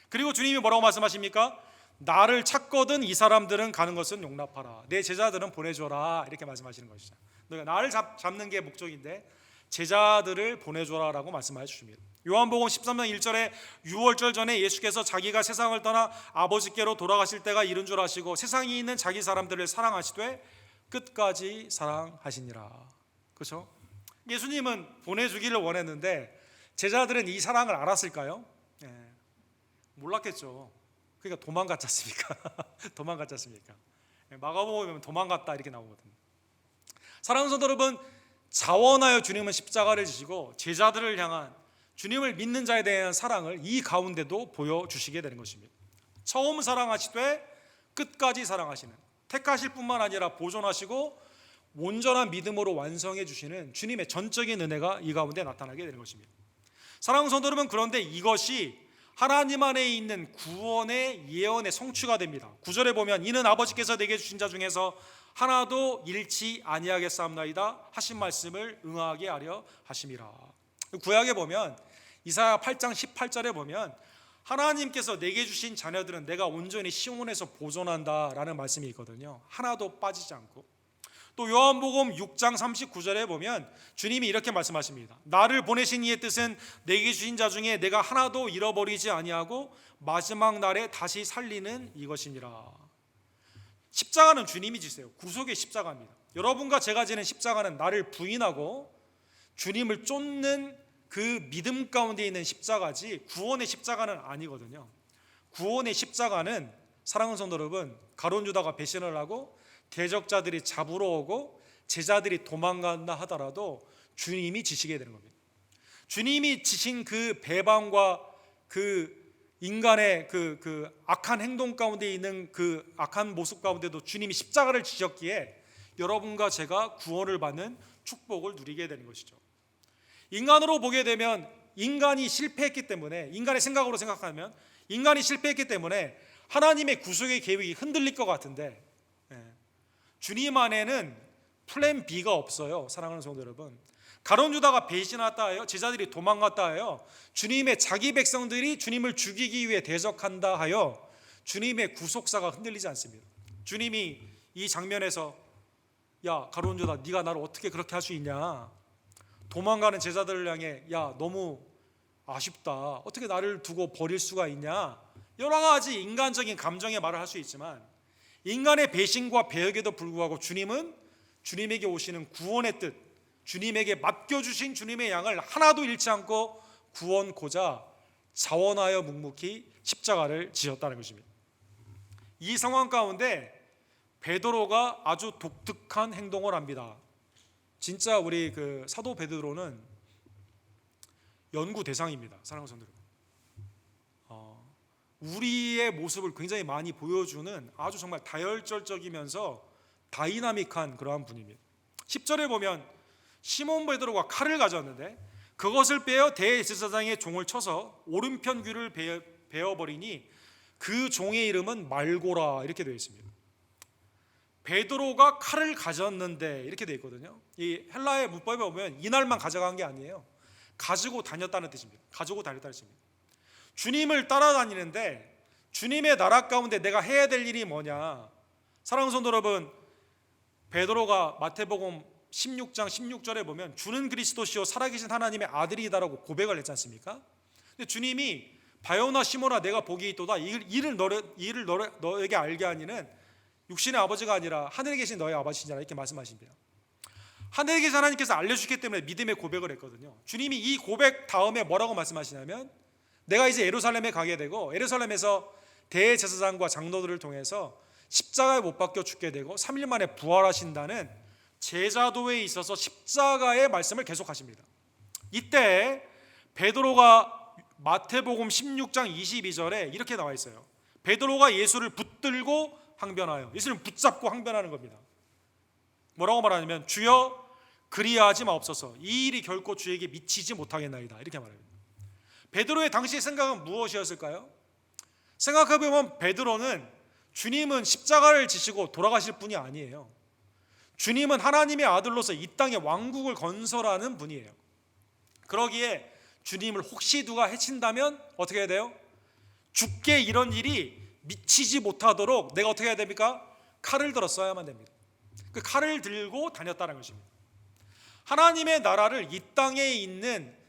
그리고 주님이 뭐라고 말씀하십니까? 나를 찾거든 이 사람들은 가는 것은 용납하라. 내 제자들은 보내줘라 이렇게 말씀하시는 것이죠. 너희가 나를 잡는 게 목적인데 제자들을 보내줘라라고 말씀하여 주십니다. 요한복음 13장 1절에 6월절 전에 예수께서 자기가 세상을 떠나 아버지께로 돌아가실 때가 이른 줄 아시고 세상에 있는 자기 사람들을 사랑하시되 끝까지 사랑하시니라. 그렇죠? 예수님은 보내주기를 원했는데 제자들은 이 사랑을 알았을까요? 몰랐겠죠. 그러니까 도망갔지 않습니까? 도망갔지 않습니까? 마가복음에 보면 도망갔다 이렇게 나오거든요. 사랑하는 성도 여러분, 자원하여 주님은 십자가를 지시고 제자들을 향한 주님을 믿는 자에 대한 사랑을 이 가운데도 보여주시게 되는 것입니다. 처음 사랑하시되 끝까지 사랑하시는, 택하실 뿐만 아니라 보존하시고 온전한 믿음으로 완성해 주시는 주님의 전적인 은혜가 이 가운데 나타나게 되는 것입니다. 사랑하는 성도 여러분, 그런데 이것이 하나님 안에 있는 구원의 예언의 성취가 됩니다. 9절에 보면 이는 아버지께서 내게 주신 자 중에서 하나도 잃지 아니하겠사옵나이다 하신 말씀을 응하게 하려 하심이라. 구약에 보면 이사야 8장 18절에 보면 하나님께서 내게 주신 자녀들은 내가 온전히 시온에서 보존한다라는 말씀이 있거든요. 하나도 빠지지 않고. 또 또 요한복음 6장 39절에 보면 주님이 이렇게 말씀하십니다. 나를 보내신 이의 뜻은 내게 주신 자 중에 내가 하나도 잃어버리지 아니하고 마지막 날에 다시 살리는 이것이니라. 십자가는 주님이 지세요. 구속의 십자가입니다. 여러분과 제가 지는 십자가는 나를 부인하고 주님을 쫓는 그 믿음 가운데 있는 십자가지 구원의 십자가는 아니거든요. 구원의 십자가는 사랑하는 성도 여러분, 가룟 유다가 배신을 하고 대적자들이 잡으러 오고 제자들이 도망간다 하더라도 주님이 지시게 되는 겁니다. 주님이 지신 그 배반과 그 인간의 그 악한 행동 가운데 있는 그 악한 모습 가운데도 주님이 십자가를 지셨기에 여러분과 제가 구원을 받는 축복을 누리게 되는 것이죠. 인간으로 보게 되면 인간이 실패했기 때문에, 인간의 생각으로 생각하면 인간이 실패했기 때문에 하나님의 구속의 계획이 흔들릴 것 같은데, 주님 안에는 플랜 B가 없어요. 사랑하는 성도 여러분, 가룟 유다가 배신했다 하여 제자들이 도망갔다 하여 주님의 자기 백성들이 주님을 죽이기 위해 대적한다 하여 주님의 구속사가 흔들리지 않습니다. 주님이 이 장면에서 야 가룟 유다, 네가 나를 어떻게 그렇게 할 수 있냐, 도망가는 제자들을 향해 야 너무 아쉽다, 어떻게 나를 두고 버릴 수가 있냐, 여러 가지 인간적인 감정의 말을 할 수 있지만 인간의 배신과 배역에도 불구하고 주님은 주님에게 오시는 구원의 뜻, 주님에게 맡겨주신 주님의 양을 하나도 잃지 않고 구원코자 자원하여 묵묵히 십자가를 지셨다는 것입니다. 이 상황 가운데 베드로가 아주 독특한 행동을 합니다. 진짜 우리 그 사도 베드로는 연구 대상입니다. 사랑하는 성도 여러분, 우리의 모습을 굉장히 많이 보여주는 아주 정말 다혈질적이면서 다이나믹한 그러한 분입니다. 10절에 보면 시몬 베드로가 칼을 가졌는데 그것을 빼어 대제사장의 종을 쳐서 오른편 귀를 베어버리니 그 종의 이름은 말고라, 이렇게 되어 있습니다. 베드로가 칼을 가졌는데 이렇게 되어 있거든요. 이 헬라의 문법에 보면 이날만 가져간 게 아니에요. 가지고 다녔다는 뜻입니다. 가지고 다녔다는 뜻입니다. 주님을 따라다니는데 주님의 나라 가운데 내가 해야 될 일이 뭐냐. 사랑하는 성도 여러분, 베드로가 마태복음 16장 16절에 보면 주는 그리스도시요 살아계신 하나님의 아들이다라고 고백을 했지 않습니까? 근데 주님이 바요나 시몬아 내가 복이 있도다, 이를 너에게 알게 하니는 육신의 아버지가 아니라 하늘에 계신 너의 아버지시냐, 이렇게 말씀하신대요. 하늘에 계신 하나님께서 알려주기 때문에 믿음의 고백을 했거든요. 주님이 이 고백 다음에 뭐라고 말씀하시냐면 내가 이제 예루살렘에 가게 되고 예루살렘에서 대제사장과 장로들을 통해서 십자가에 못 박혀 죽게 되고 3일 만에 부활하신다는 제자도에 있어서 십자가의 말씀을 계속하십니다. 이때 베드로가 마태복음 16장 22절에 이렇게 나와 있어요. 베드로가 예수를 붙들고 항변하여, 예수를 붙잡고 항변하는 겁니다. 뭐라고 말하냐면 주여 그리하지 마옵소서, 이 일이 결코 주에게 미치지 못하겠나이다, 이렇게 말합니다. 베드로의 당시의 생각은 무엇이었을까요? 생각해보면 베드로는 주님은 십자가를 지시고 돌아가실 분이 아니에요. 주님은 하나님의 아들로서 이 땅에 왕국을 건설하는 분이에요. 그러기에 주님을 혹시 누가 해친다면 어떻게 해야 돼요? 죽게 이런 일이 미치지 못하도록 내가 어떻게 해야 됩니까? 칼을 들어 써야만 됩니다. 그 칼을 들고 다녔다는 것입니다. 하나님의 나라를 이 땅에 있는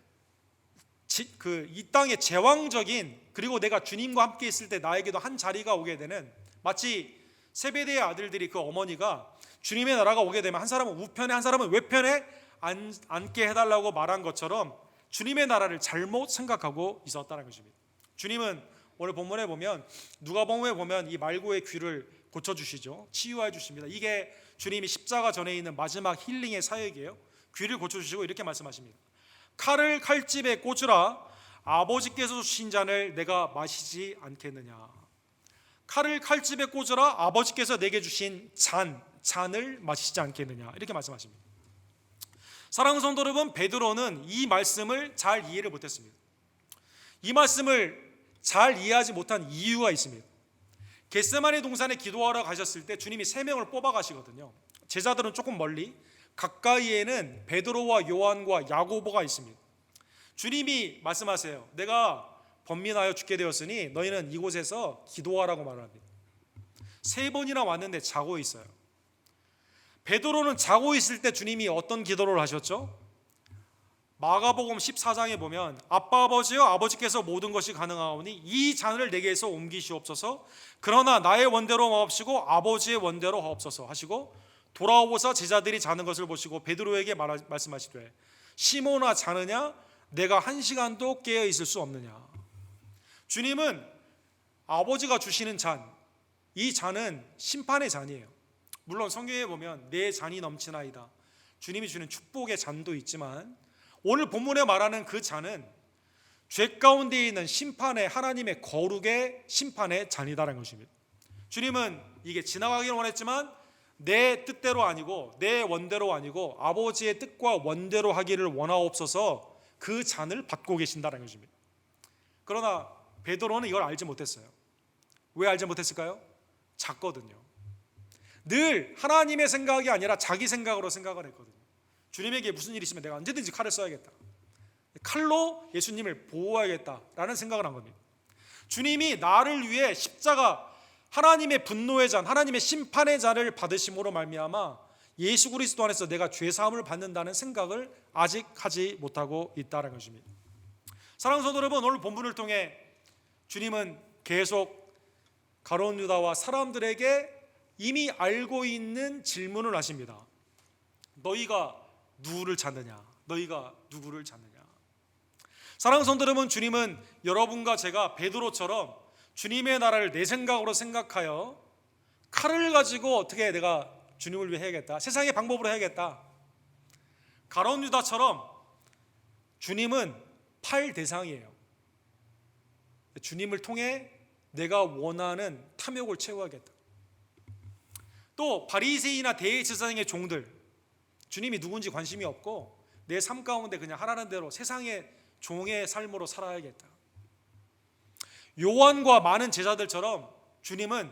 이 땅의 제왕적인, 그리고 내가 주님과 함께 있을 때 나에게도 한 자리가 오게 되는, 마치 세베대의 아들들이 그 어머니가 주님의 나라가 오게 되면 한 사람은 우편에 한 사람은 외편에 앉게 해달라고 말한 것처럼 주님의 나라를 잘못 생각하고 있었다는 것입니다. 주님은 오늘 본문에 보면, 누가복음에 보면 이 말고의 귀를 고쳐주시죠. 치유해 주십니다. 이게 주님이 십자가 전에 있는 마지막 힐링의 사역이에요. 귀를 고쳐주시고 이렇게 말씀하십니다. 칼을 칼집에 꽂으라, 아버지께서 주신 잔을 내가 마시지 않겠느냐. 칼을 칼집에 꽂으라, 아버지께서 내게 주신 잔을 마시지 않겠느냐, 이렇게 말씀하십니다. 사랑하는 성도 여러분, 베드로는 이 말씀을 잘 이해를 못했습니다. 이 말씀을 잘 이해하지 못한 이유가 있습니다. 겟세마네 동산에 기도하러 가셨을 때 주님이 3명을 뽑아 가시거든요. 제자들은 조금 멀리, 가까이에는 베드로와 요한과 야고보가 있습니다. 주님이 말씀하세요. 내가 번민하여 죽게 되었으니 너희는 이곳에서 기도하라고 말합니다. 3번이나 왔는데 자고 있어요. 베드로는 자고 있을 때 주님이 어떤 기도를 하셨죠? 마가복음 14장에 보면 아빠 아버지여 아버지께서 모든 것이 가능하오니 이 잔을 내게서 옮기시옵소서. 그러나 나의 원대로 마옵시고 아버지의 원대로 하옵소서 하시고 돌아오고서 제자들이 자는 것을 보시고 베드로에게 말씀하시되 시몬아 자느냐 내가 1시간도 깨어 있을 수 없느냐. 주님은 아버지가 주시는 잔, 이 잔은 심판의 잔이에요. 물론 성경에 보면 내 잔이 넘치나이다, 주님이 주는 축복의 잔도 있지만 오늘 본문에 말하는 그 잔은 죄 가운데 있는 심판의, 하나님의 거룩의 심판의 잔이다라는 것입니다. 주님은 이게 지나가기를 원했지만 내 뜻대로 아니고 내 원대로 아니고 아버지의 뜻과 원대로 하기를 원하옵소서 그 잔을 받고 계신다는 것입니다. 그러나 베드로는 이걸 알지 못했어요. 왜 알지 못했을까요? 작거든요. 늘 하나님의 생각이 아니라 자기 생각으로 생각을 했거든요. 주님에게 무슨 일이 있으면 내가 언제든지 칼을 써야겠다, 칼로 예수님을 보호해야겠다라는 생각을 한 겁니다. 주님이 나를 위해 십자가, 하나님의 분노의 잔, 하나님의 심판의 잔을 받으심으로 말미암아 예수 그리스도 안에서 내가 죄사함을 받는다는 생각을 아직 하지 못하고 있다는 것입니다. 사랑하는 성도 여러분, 오늘 본문을 통해 주님은 계속 가룟 유다와 사람들에게 이미 알고 있는 질문을 하십니다. 너희가 누구를 찾느냐? 너희가 누구를 찾느냐? 사랑하는 성도 여러분, 주님은 여러분과 제가 베드로처럼 주님의 나라를 내 생각으로 생각하여 칼을 가지고 어떻게 내가 주님을 위해 해야겠다, 세상의 방법으로 해야겠다, 가룟 유다처럼 주님은 팔 대상이에요. 주님을 통해 내가 원하는 탐욕을 채워야겠다. 또 바리새인이나 대제사장의 종들, 주님이 누군지 관심이 없고 내 삶 가운데 그냥 하라는 대로 세상의 종의 삶으로 살아야겠다. 요한과 많은 제자들처럼 주님은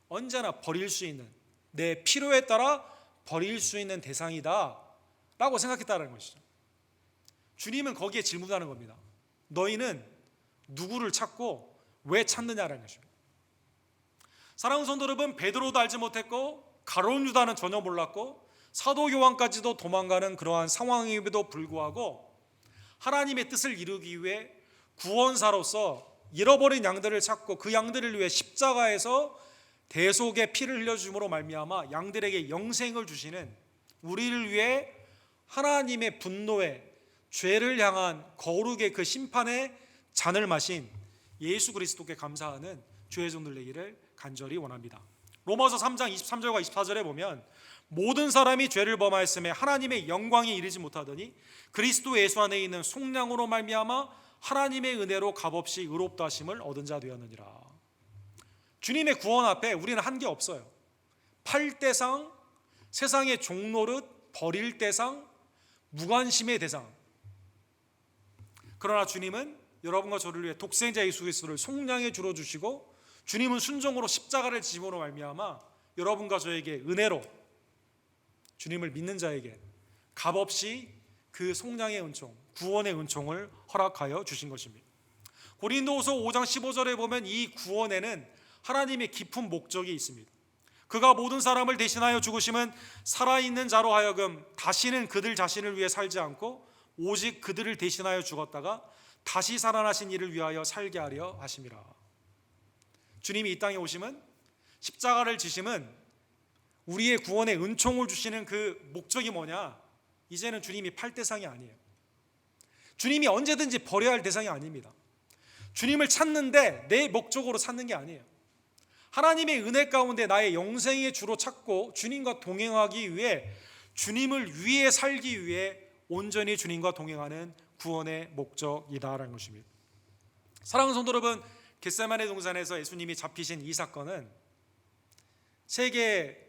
언제나 버릴 수 있는, 내 필요에 따라 버릴 수 있는 대상이다 라고 생각했다는 것이죠. 주님은 거기에 질문하는 겁니다. 너희는 누구를 찾고 왜 찾느냐라는 것입니다. 사랑하는 성도 여러분, 베드로도 알지 못했고 가룟 유다는 전혀 몰랐고 사도 요한까지도 도망가는 그러한 상황임에도 불구하고 하나님의 뜻을 이루기 위해 구원사로서 잃어버린 양들을 찾고 그 양들을 위해 십자가에서 대속의 피를 흘려줌으로 말미암아 양들에게 영생을 주시는, 우리를 위해 하나님의 분노의, 죄를 향한 거룩의 그 심판의 잔을 마신 예수 그리스도께 감사하는 주의 종들 되기를 간절히 원합니다. 로마서 3장 23절과 24절에 보면 모든 사람이 죄를 범하였음에 하나님의 영광에 이르지 못하더니 그리스도 예수 안에 있는 속량으로 말미암아 하나님의 은혜로 값없이 의롭다 하심을 얻은 자 되었느니라. 주님의 구원 앞에 우리는 한 게 없어요. 팔 대상, 세상의 종노릇, 버릴 대상, 무관심의 대상. 그러나 주님은 여러분과 저를 위해 독생자 예수 그리스도를 속량에 주러 주시고 주님은 순종으로 십자가를 지심으로 말미암아 여러분과 저에게 은혜로, 주님을 믿는 자에게 값없이 그 속량의 은총, 구원의 은총을 허락하여 주신 것입니다. 고린도후서 5장 15절에 보면 이 구원에는 하나님의 깊은 목적이 있습니다. 그가 모든 사람을 대신하여 죽으심은 살아있는 자로 하여금 다시는 그들 자신을 위해 살지 않고 오직 그들을 대신하여 죽었다가 다시 살아나신 이를 위하여 살게 하려 하심이라. 주님이 이 땅에 오심은, 십자가를 지심은 우리의 구원의 은총을 주시는 그 목적이 뭐냐? 이제는 주님이 팔 대상이 아니에요. 주님이 언제든지 버려야 할 대상이 아닙니다. 주님을 찾는데 내 목적으로 찾는 게 아니에요. 하나님의 은혜 가운데 나의 영생의 주로 찾고 주님과 동행하기 위해, 주님을 위해 살기 위해 온전히 주님과 동행하는 구원의 목적이다라는 것입니다. 사랑하는 성도 여러분, 겟세마네 동산에서 예수님이 잡히신 이 사건은 세계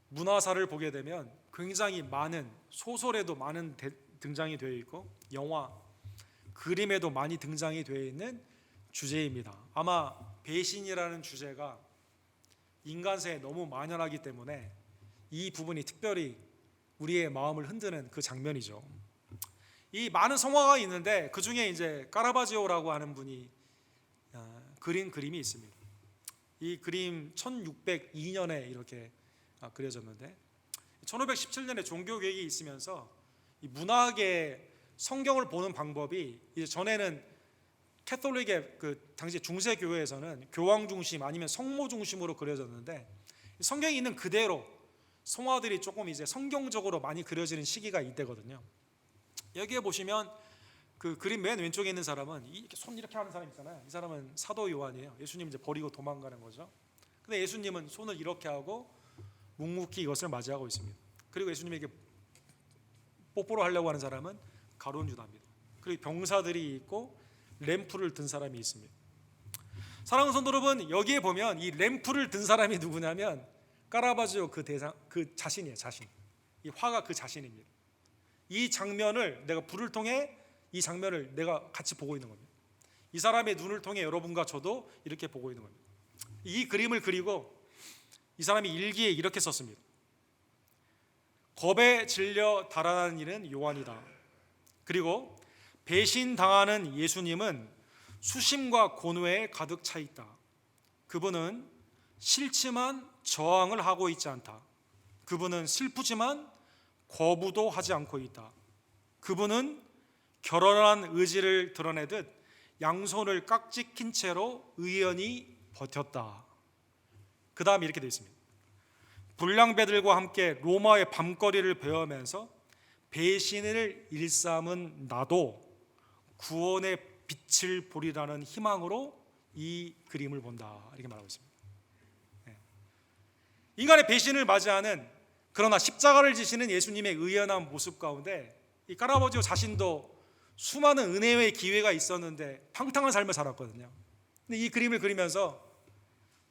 문화사를 보게 되면 굉장히 많은, 소설에도 많은 등장이 되어 있고 영화, 그림에도 많이 등장이 되어 있는 주제입니다. 아마 배신이라는 주제가 인간세에 너무 만연하기 때문에 이 부분이 특별히 우리의 마음을 흔드는 그 장면이죠. 이 많은 성화가 있는데 그 중에 이제 까라바지오라고 하는 분이 그린 그림이 있습니다. 이 그림 1602년에 이렇게 그려졌는데 1517년에 종교개혁이 있으면서 이 문학의 성경을 보는 방법이 이제 전에는 캐톨릭의 그 당시 중세 교회에서는 교황 중심 아니면 성모 중심으로 그려졌는데 성경이 있는 그대로 성화들이 조금 이제 성경적으로 많이 그려지는 시기가 이때거든요. 여기에 보시면 그 그림 맨 왼쪽에 있는 사람은 이렇게 손 이렇게 하는 사람 있잖아요. 이 사람은 사도 요한이에요. 예수님 이제 버리고 도망가는 거죠. 근데 예수님은 손을 이렇게 하고 묵묵히 이것을 맞이하고 있습니다. 그리고 예수님에게 뽀뽀를 하려고 하는 사람은 가룟 유다입니다. 그리고 병사들이 있고 램프를 든 사람이 있습니다. 사랑하는 성도 여러분, 여기에 보면 이 램프를 든 사람이 누구냐면 까라바지오 그 대상 그 자신이에요. 자신. 이 화가 그 자신입니다. 이 장면을 내가 불을 통해 이 장면을 내가 같이 보고 있는 겁니다. 이 사람의 눈을 통해 여러분과 저도 이렇게 보고 있는 겁니다. 이 그림을 그리고 이 사람이 일기에 이렇게 썼습니다. 겁에 질려 달아나는 이는 요한이다. 그리고 배신당하는 예수님은 수심과 고뇌에 가득 차 있다. 그분은 싫지만 저항을 하고 있지 않다. 그분은 슬프지만 거부도 하지 않고 있다. 그분은 결연한 의지를 드러내듯 양손을 깍지 낀 채로 의연히 버텼다. 그 다음에 이렇게 되어 있습니다. 불량배들과 함께 로마의 밤거리를 베어면서 배신을 일삼은 나도 구원의 빛을 보리라는 희망으로 이 그림을 본다. 이렇게 말하고 있습니다. 인간의 배신을 맞이하는 그러나 십자가를 지시는 예수님의 의연한 모습 가운데 이 까라바지오 자신도 수많은 은혜의 기회가 있었는데 평탄한 삶을 살았거든요. 근데 이 그림을 그리면서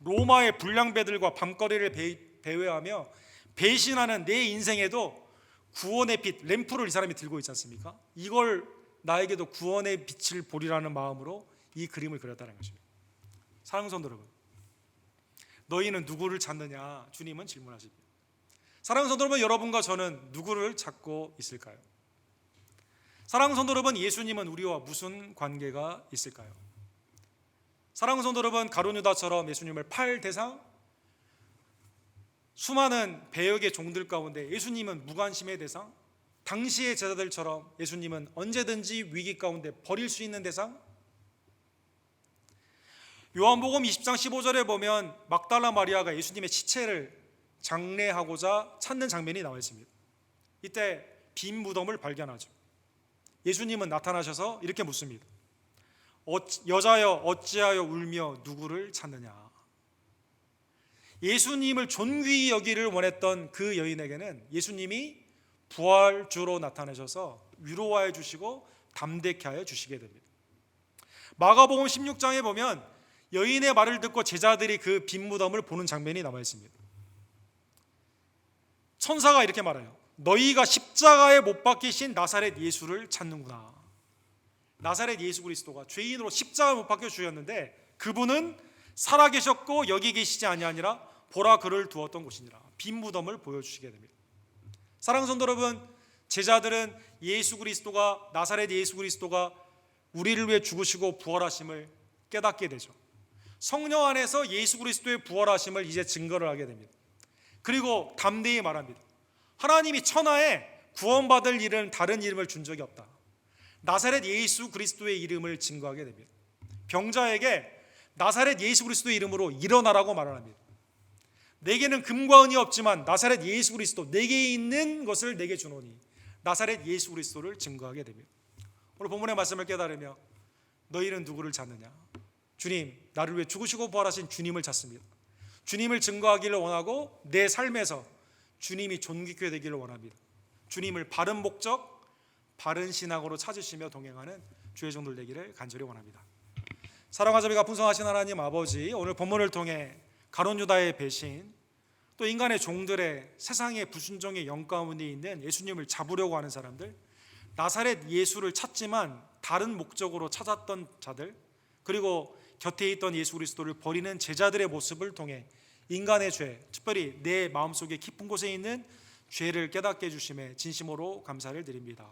로마의 불량배들과 밤거리를 배회하며 배신하는 내 인생에도 구원의 빛, 램프를 이 사람이 들고 있지 않습니까? 이걸 나에게도 구원의 빛을 보리라는 마음으로 이 그림을 그렸다는 것입니다. 사랑하는 성도 여러분, 너희는 누구를 찾느냐? 주님은 질문하십니다. 사랑하는 성도 여러분, 여러분과 저는 누구를 찾고 있을까요? 사랑하는 성도 여러분, 예수님은 우리와 무슨 관계가 있을까요? 사랑하는 성도 여러분, 가룟 유다처럼 예수님을 팔 대상, 수많은 배역의 종들 가운데 예수님은 무관심의 대상, 당시의 제자들처럼 예수님은 언제든지 위기 가운데 버릴 수 있는 대상. 요한복음 20장 15절에 보면 막달라 마리아가 예수님의 시체를 장례하고자 찾는 장면이 나와 있습니다. 이때 빈 무덤을 발견하죠. 예수님은 나타나셔서 이렇게 묻습니다. 여자여 어찌하여 울며 누구를 찾느냐? 예수님을 존귀히 여기를 원했던 그 여인에게는 예수님이 부활주로 나타나셔서 위로하여 주시고 담대케 하여 주시게 됩니다. 마가복음 16장에 보면 여인의 말을 듣고 제자들이 그 빈 무덤을 보는 장면이 나와 있습니다. 천사가 이렇게 말해요. 너희가 십자가에 못 박히신 나사렛 예수를 찾는구나. 나사렛 예수 그리스도가 죄인으로 십자가에 못 박혀 주셨는데 그분은 살아계셨고 여기 계시지 아니하니라 보라 그를 두었던 곳이니라. 빈 무덤을 보여주시게 됩니다. 사랑하는 성도 여러분, 제자들은 예수 그리스도가 나사렛 예수 그리스도가 우리를 위해 죽으시고 부활하심을 깨닫게 되죠. 성령 안에서 예수 그리스도의 부활하심을 이제 증거를 하게 됩니다. 그리고 담대히 말합니다. 하나님이 천하에 구원받을 이름 다른 이름을 준 적이 없다. 나사렛 예수 그리스도의 이름을 증거하게 됩니다. 병자에게 나사렛 예수 그리스도의 이름으로 일어나라고 말을 합니다. 내게는 금과 은이 없지만 나사렛 예수 그리스도 내게 있는 것을 내게 주노니 나사렛 예수 그리스도를 증거하게 됩니다. 오늘 본문의 말씀을 깨달으며 너희는 누구를 찾느냐? 주님, 나를 위해 죽으시고 부활하신 주님을 찾습니다. 주님을 증거하기를 원하고 내 삶에서 주님이 존귀케 되기를 원합니다. 주님을 바른 목적, 바른 신앙으로 찾으시며 동행하는 주의 종들 되기를 간절히 원합니다. 사랑과 자비가 풍성하신 하나님 아버지, 오늘 본문을 통해 가룟 유다의 배신, 또 인간의 종들의 세상의 불순종의 영 가운데 있는 예수님을 잡으려고 하는 사람들, 나사렛 예수를 찾지만 다른 목적으로 찾았던 자들, 그리고 곁에 있던 예수 그리스도를 버리는 제자들의 모습을 통해 인간의 죄, 특별히 내 마음속에 깊은 곳에 있는 죄를 깨닫게 해주심에 진심으로 감사를 드립니다.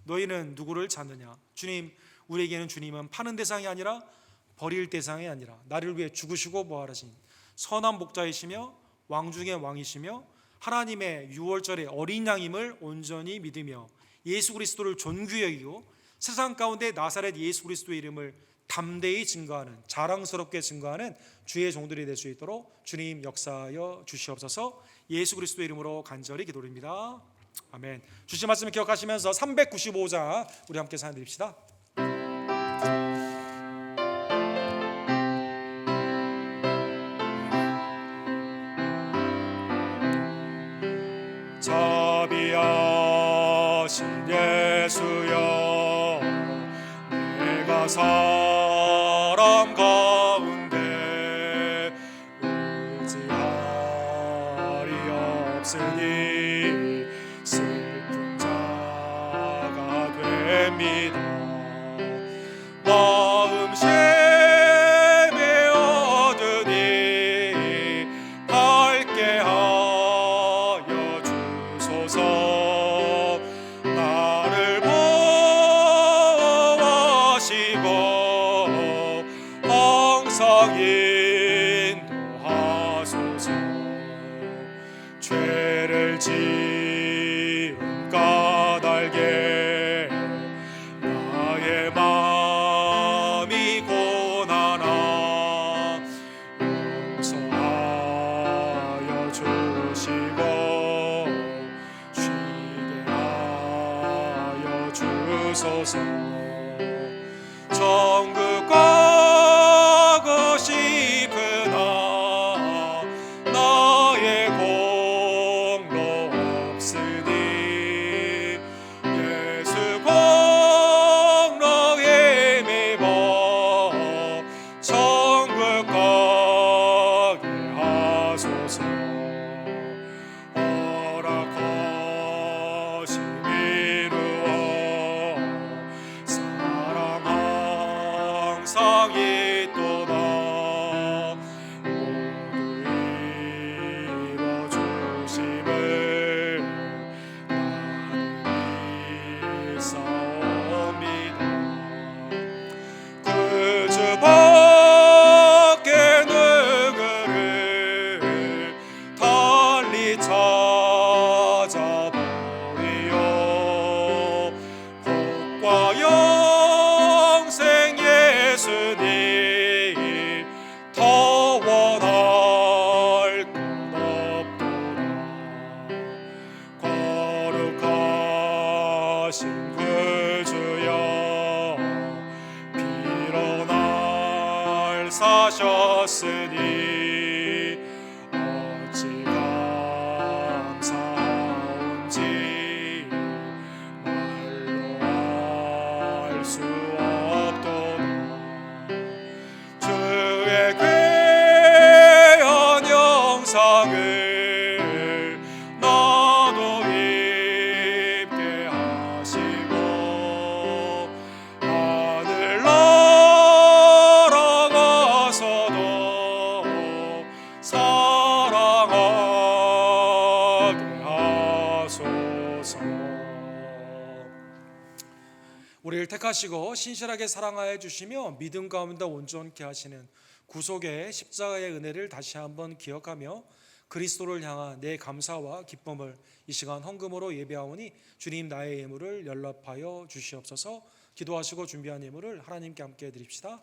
너희는 누구를 찾느냐? 주님, 우리에게는 주님은 파는 대상이 아니라 버릴 대상이 아니라 나를 위해 죽으시고 부활하신 선한 목자이시며 왕 중의 왕이시며 하나님의 유월절의 어린 양임을 온전히 믿으며 예수 그리스도를 존귀히 여기고 세상 가운데 나사렛 예수 그리스도의 이름을 담대히 증거하는, 자랑스럽게 증거하는 주의 종들이 될 수 있도록 주님 역사하여 주시옵소서. 예수 그리스도의 이름으로 간절히 기도드립니다. 아멘. 주신 말씀을 기억하시면서 395장 우리 함께 사연 드립시다. 자비하신 예수여, 내가 사람 가운데 의지할이 없으니 슬픈 자가 됩니다. 마음 쉼에 얻으니 밝게 하여 주소서. 나를 보호하시고 항상 인도하소서. 죄를 지은 까닭에 나의 마음이 고난하 용서하여 주시고 쉬게 하여 주소서. 천국 가고 싶으나 나의 공로 없으니 예수 공로에 힘입어 천국 가게 하소서. 허락하신 이루어 사랑 항상 있도다. 모두 이루어주심을 나는 믿사옵니다. 그 주밖에 누구를 달리 찾아보리요. 복과 영생 예수님 더 원할 것 없도다. 거룩하신 그 주여, 피로 날 사셨으니 어찌 감사한지 말로 알 수 없도다. 주의 귀한 영상을 나도 입게 하시고 하늘 날아가서도 사랑하게 하소서. 우리를 택하시고 신실하게 사랑하여 주시며 믿음 가운데 온전케 하시는 구속의 십자가의 은혜를 다시 한번 기억하며 그리스도를 향한 내 감사와 기쁨을 이 시간 헌금으로 예배하오니 주님 나의 예물을 연락하여 주시옵소서. 기도하시고 준비한 예물을 하나님께 함께 드립시다.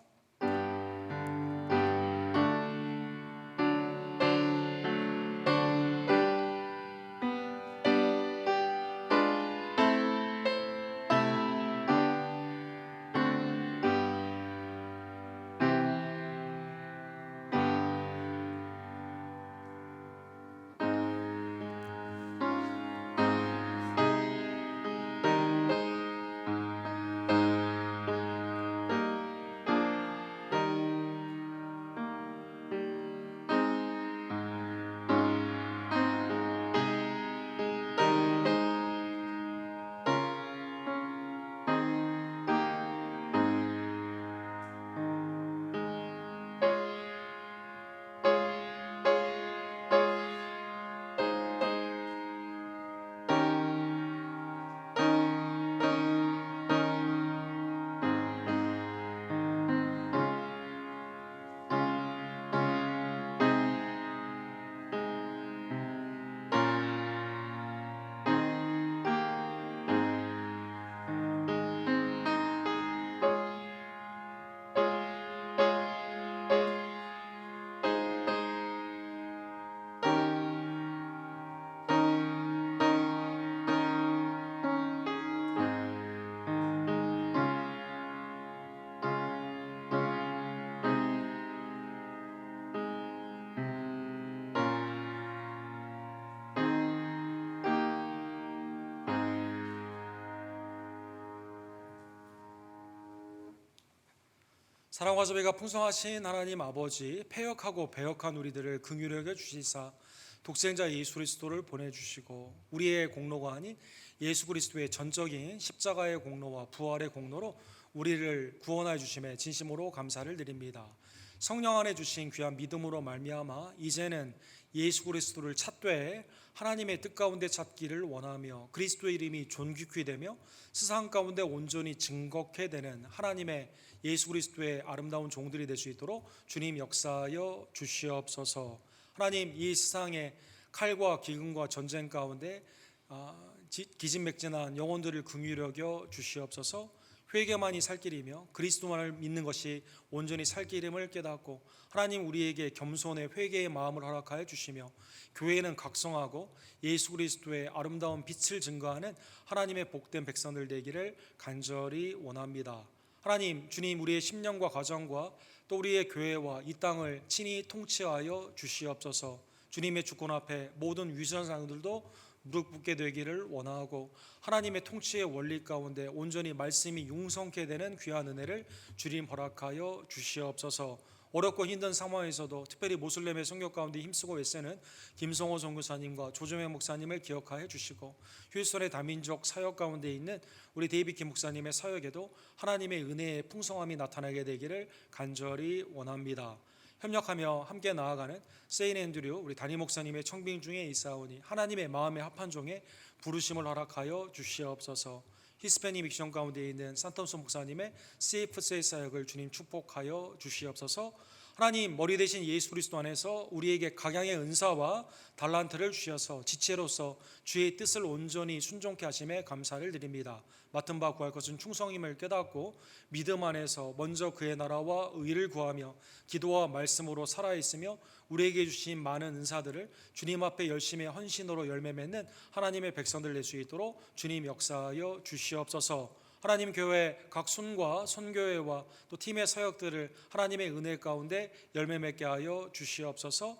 사랑과 자비가 풍성하신 하나님 아버지, 패역하고 배역한 우리들을 긍휼히 여겨 주시사 독생자 예수 그리스도를 보내주시고 우리의 공로가 아닌 예수 그리스도의 전적인 십자가의 공로와 부활의 공로로 우리를 구원하여 주심에 진심으로 감사를 드립니다. 성령 안에 주신 귀한 믿음으로 말미암아 이제는 예수 그리스도를 찾되 하나님의 뜻 가운데 찾기를 원하며 그리스도의 이름이 존귀케 되며 세상 가운데 온전히 증거케 되는 하나님의 예수 그리스도의 아름다운 종들이 될 수 있도록 주님 역사하여 주시옵소서. 하나님, 이 세상의 칼과 기근과 전쟁 가운데 기진맥진한 영혼들을 긍휼히 여겨 주시옵소서. 회개만이 살 길이며 그리스도만을 믿는 것이 온전히 살 길임을 깨닫고 하나님 우리에게 겸손의 회개의 마음을 허락하여 주시며 교회는 각성하고 예수 그리스도의 아름다운 빛을 증거하는 하나님의 복된 백성들 되기를 간절히 원합니다. 하나님, 주님 우리의 심령과 가정과 또 우리의 교회와 이 땅을 친히 통치하여 주시옵소서. 주님의 주권 앞에 모든 위선상들도 무릎 꿇게 되기를 원하고 하나님의 통치의 원리 가운데 온전히 말씀이 융성케 되는 귀한 은혜를 주님 허락하여 주시옵소서. 어렵고 힘든 상황에서도 특별히 모슬렘의 선교 가운데 힘쓰고 애쓰는 김성호 선교사님과 조정혜 목사님을 기억하여 주시고 휴스턴의 다민족 사역 가운데 있는 우리 데이빗 김 목사님의 사역에도 하나님의 은혜의 풍성함이 나타나게 되기를 간절히 원합니다. 협력하며 함께 나아가는 세인 앤드류 우리 담임 목사님의 청빙 중에 있사오니 하나님의 마음에 합한 종의 부르심을 허락하여 주시옵소서. 히스패닉 미션 가운데 있는 산톰슨 목사님의 CFC의 사역을 주님 축복하여 주시옵소서. 하나님, 머리 대신 예수 그리스도 안에서 우리에게 각양의 은사와 달란트를 주셔서 지체로서 주의 뜻을 온전히 순종케 하심에 감사를 드립니다. 맡은 바 구할 것은 충성임을 깨닫고 믿음 안에서 먼저 그의 나라와 의를 구하며 기도와 말씀으로 살아있으며 우리에게 주신 많은 은사들을 주님 앞에 열심히 헌신으로 열매 맺는 하나님의 백성들 될 수 있도록 주님 역사하여 주시옵소서. 하나님, 교회 각 손과 손교회와 또 팀의 사역들을 하나님의 은혜 가운데 열매 맺게 하여 주시옵소서.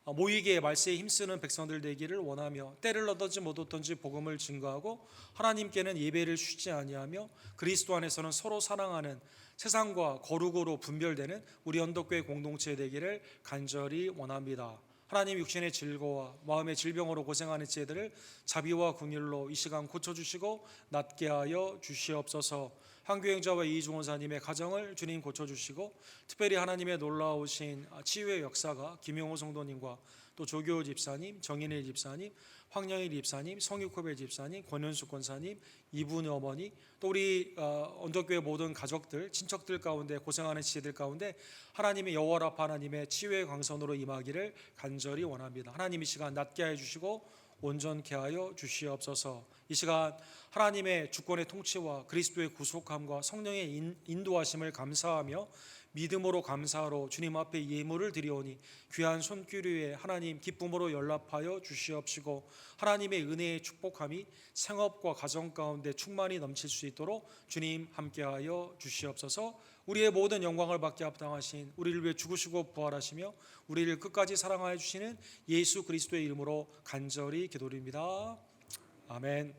모이기에 말세에 힘쓰는 백성들 되기를 원하며 때를 얻든지 못 얻든지 복음을 증거하고 하나님께는 예배를 쉬지 아니하며 그리스도 안에서는 서로 사랑하는 세상과 거룩으로 분별되는 우리 언덕교회 공동체 되기를 간절히 원합니다. 하나님, 육신의 질고와 마음의 질병으로 고생하는 지혜들을 자비와 긍휼로 이 시간 고쳐주시고 낫게 하여 주시옵소서. 한교행자와 이중원사님의 가정을 주님 고쳐주시고 특별히 하나님의 놀라우신 치유의 역사가 김용호 성도님과 또 조교 집사님, 정인일 집사님, 황영일 집사님, 성육호벨 집사님, 권현숙 권사님, 이분의 어머니 또 우리 언덕교회 모든 가족들, 친척들 가운데 고생하는 지혜들 가운데 하나님의 여호와라파 하나님의 치유의 광선으로 임하기를 간절히 원합니다. 하나님, 이 시간 낫게 하여 주시고 온전케 하여 주시옵소서. 이 시간 하나님의 주권의 통치와 그리스도의 구속함과 성령의 인도하심을 감사하며 믿음으로 감사로 주님 앞에 예물을 드리오니 귀한 손길 위에 하나님 기쁨으로 연락하여 주시옵시고 하나님의 은혜의 축복함이 생업과 가정 가운데 충만히 넘칠 수 있도록 주님 함께하여 주시옵소서. 우리의 모든 영광을 받게 합당하신 우리를 위해 죽으시고 부활하시며 우리를 끝까지 사랑하여 주시는 예수 그리스도의 이름으로 간절히 기도드립니다. 아멘.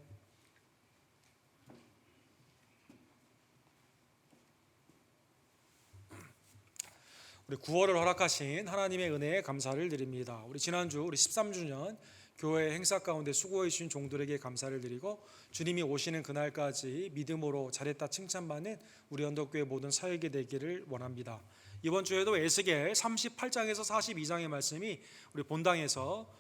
우리 구원을 허락하신 하나님의 은혜에 감사를 드립니다. 우리 지난주 우리 13주년 교회 행사 가운데 수고해 주신 종들에게 감사를 드리고 주님이 오시는 그날까지 믿음으로 잘했다 칭찬받는 우리 언덕교회 모든 사역이 되기를 원합니다. 이번 주에도 에스겔 38장에서 42장의 말씀이 우리 본당에서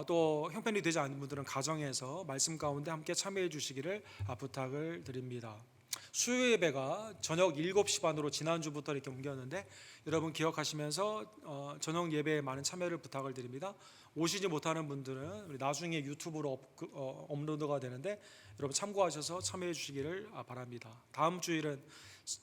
또 형편이 되지 않는 분들은 가정에서 말씀 가운데 함께 참여해 주시기를 부탁을 드립니다. 수요 예배가 저녁 7시 반으로 지난주부터 이렇게 옮겼는데 여러분 기억하시면서 저녁 예배에 많은 참여를 부탁을 드립니다. 오시지 못하는 분들은 우리 나중에 유튜브로 업로드가 되는데 여러분 참고하셔서 참여해 주시기를 바랍니다. 다음 주일은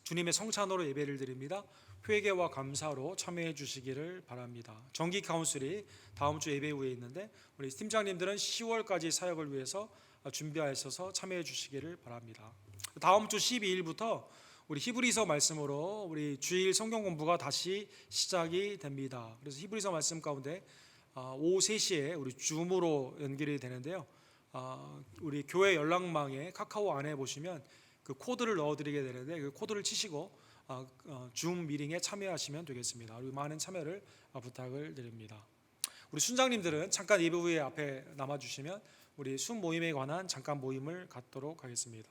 주님의 성찬으로 예배를 드립니다. 회개와 감사로 참여해 주시기를 바랍니다. 정기 카운슬이 다음 주 예배 후에 있는데 우리 팀장님들은 10월까지 사역을 위해서 준비하셔서 참여해 주시기를 바랍니다. 다음 주 12일부터 우리 히브리서 말씀으로 우리 주일 성경 공부가 다시 시작이 됩니다. 그래서 히브리서 말씀 가운데 오후 3시에 우리 줌으로 연결이 되는데요. 우리 교회 연락망에 카카오 안에 보시면 그 코드를 넣어드리게 되는데 그 코드를 치시고 줌 미팅에 참여하시면 되겠습니다. 우리 많은 참여를 부탁을 드립니다. 우리 순장님들은 잠깐 예배 후에 앞에 남아주시면 우리 순 모임에 관한 잠깐 모임을 갖도록 하겠습니다.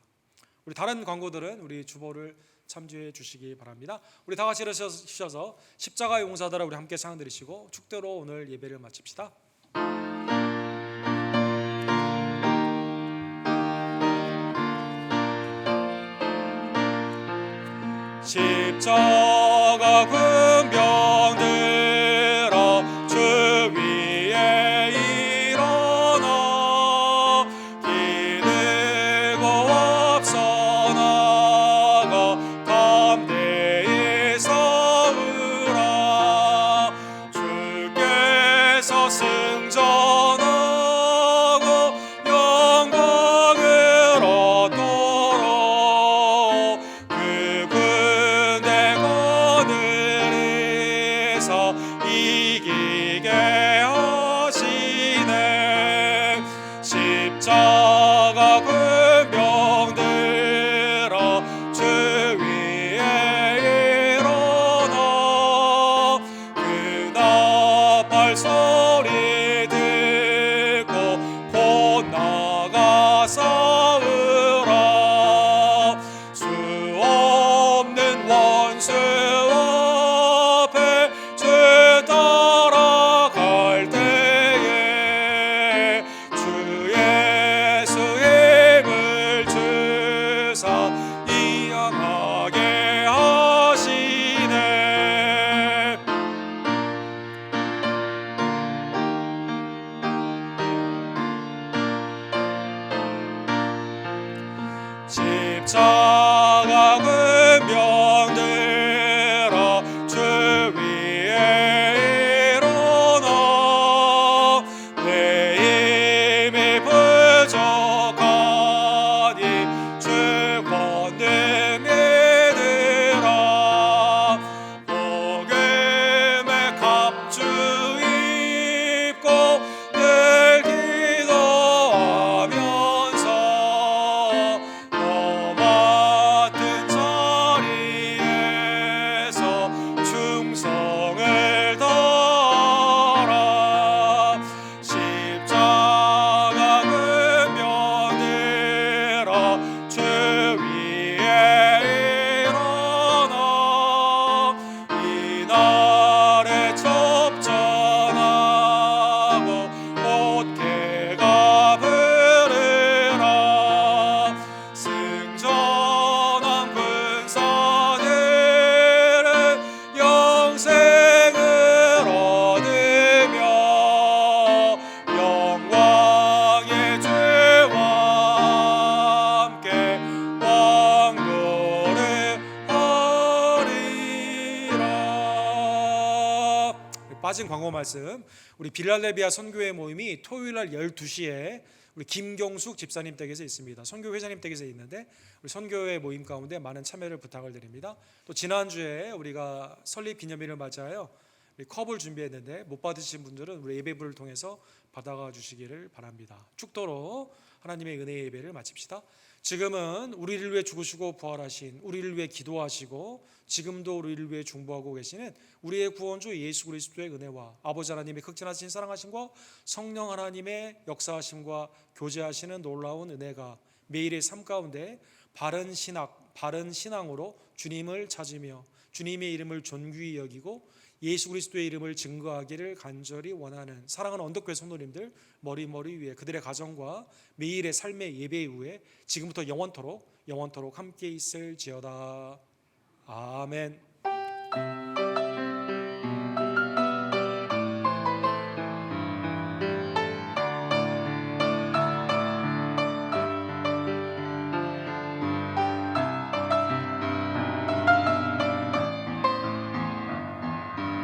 우리 다른 광고들은 우리 주보를 참조해 주시기 바랍니다. 우리 다 같이 일어서셔서 십자가 용사들아 우리 함께 찬양 드리시고 축도로 오늘 예배를 마칩시다. 십자가 군병들아 주 위에 일어나 기들고 앞서 나가 담대히 싸우라 주께서 승전하고 영광을 얻도록 그 군대 거느리사 이기게 하시네 십자가 군병들아 주 위에 일어나 그 나팔 소리 듣고 곧 나가 싸우라 수 없는 원수 앞에 주 따라갈 때에 주 예수 힘을 주사 이양하게 하시네 십자가 군병들아 주 위에 일어나 내 힘이 부족하니 주 권능 믿으라 복음의 갑주 입고 늘 기도하면서 너 맡은 자리에서 충성을 다하라 십자가 군병들아 주 위에 일어나 이 날에 접전하고 곧개가 부르라 승전한 군사들은 영생을 얻으며 영광의 주와 함께 왕노를 하리라. 빠진 광고 말씀. 우리 빌랄레비아 선교회 모임이 토요일 날 12시에 우리 김경숙 집사님 댁에서 있습니다. 선교 회장님 댁에서 있는데 우리 선교회 모임 가운데 많은 참여를 부탁을 드립니다. 또 지난주에 우리가 설립 기념일을 맞이하여 우리 컵을 준비했는데 못 받으신 분들은 우리 예배부를 통해서 받아가 주시기를 바랍니다. 축도로 하나님의 은혜의 예배를 마칩시다. 지금은 우리를 위해 죽으시고 부활하신, 우리를 위해 기도하시고 지금도 우리를 위해 중보하고 계시는 우리의 구원주 예수 그리스도의 은혜와 아버지 하나님의 극진하신 사랑하심과 성령 하나님의 역사하심과 교제하시는 놀라운 은혜가 매일의 삶 가운데 바른 신앙으로 주님을 찾으며 주님의 이름을 존귀히 여기고 예수 그리스도의 이름을 증거하기를 간절히 원하는 사랑하는 언덕교회 성도님들 머리 위에 그들의 가정과 매일의 삶의 예배 이후에 지금부터 영원토록 함께 있을지어다. 아멘.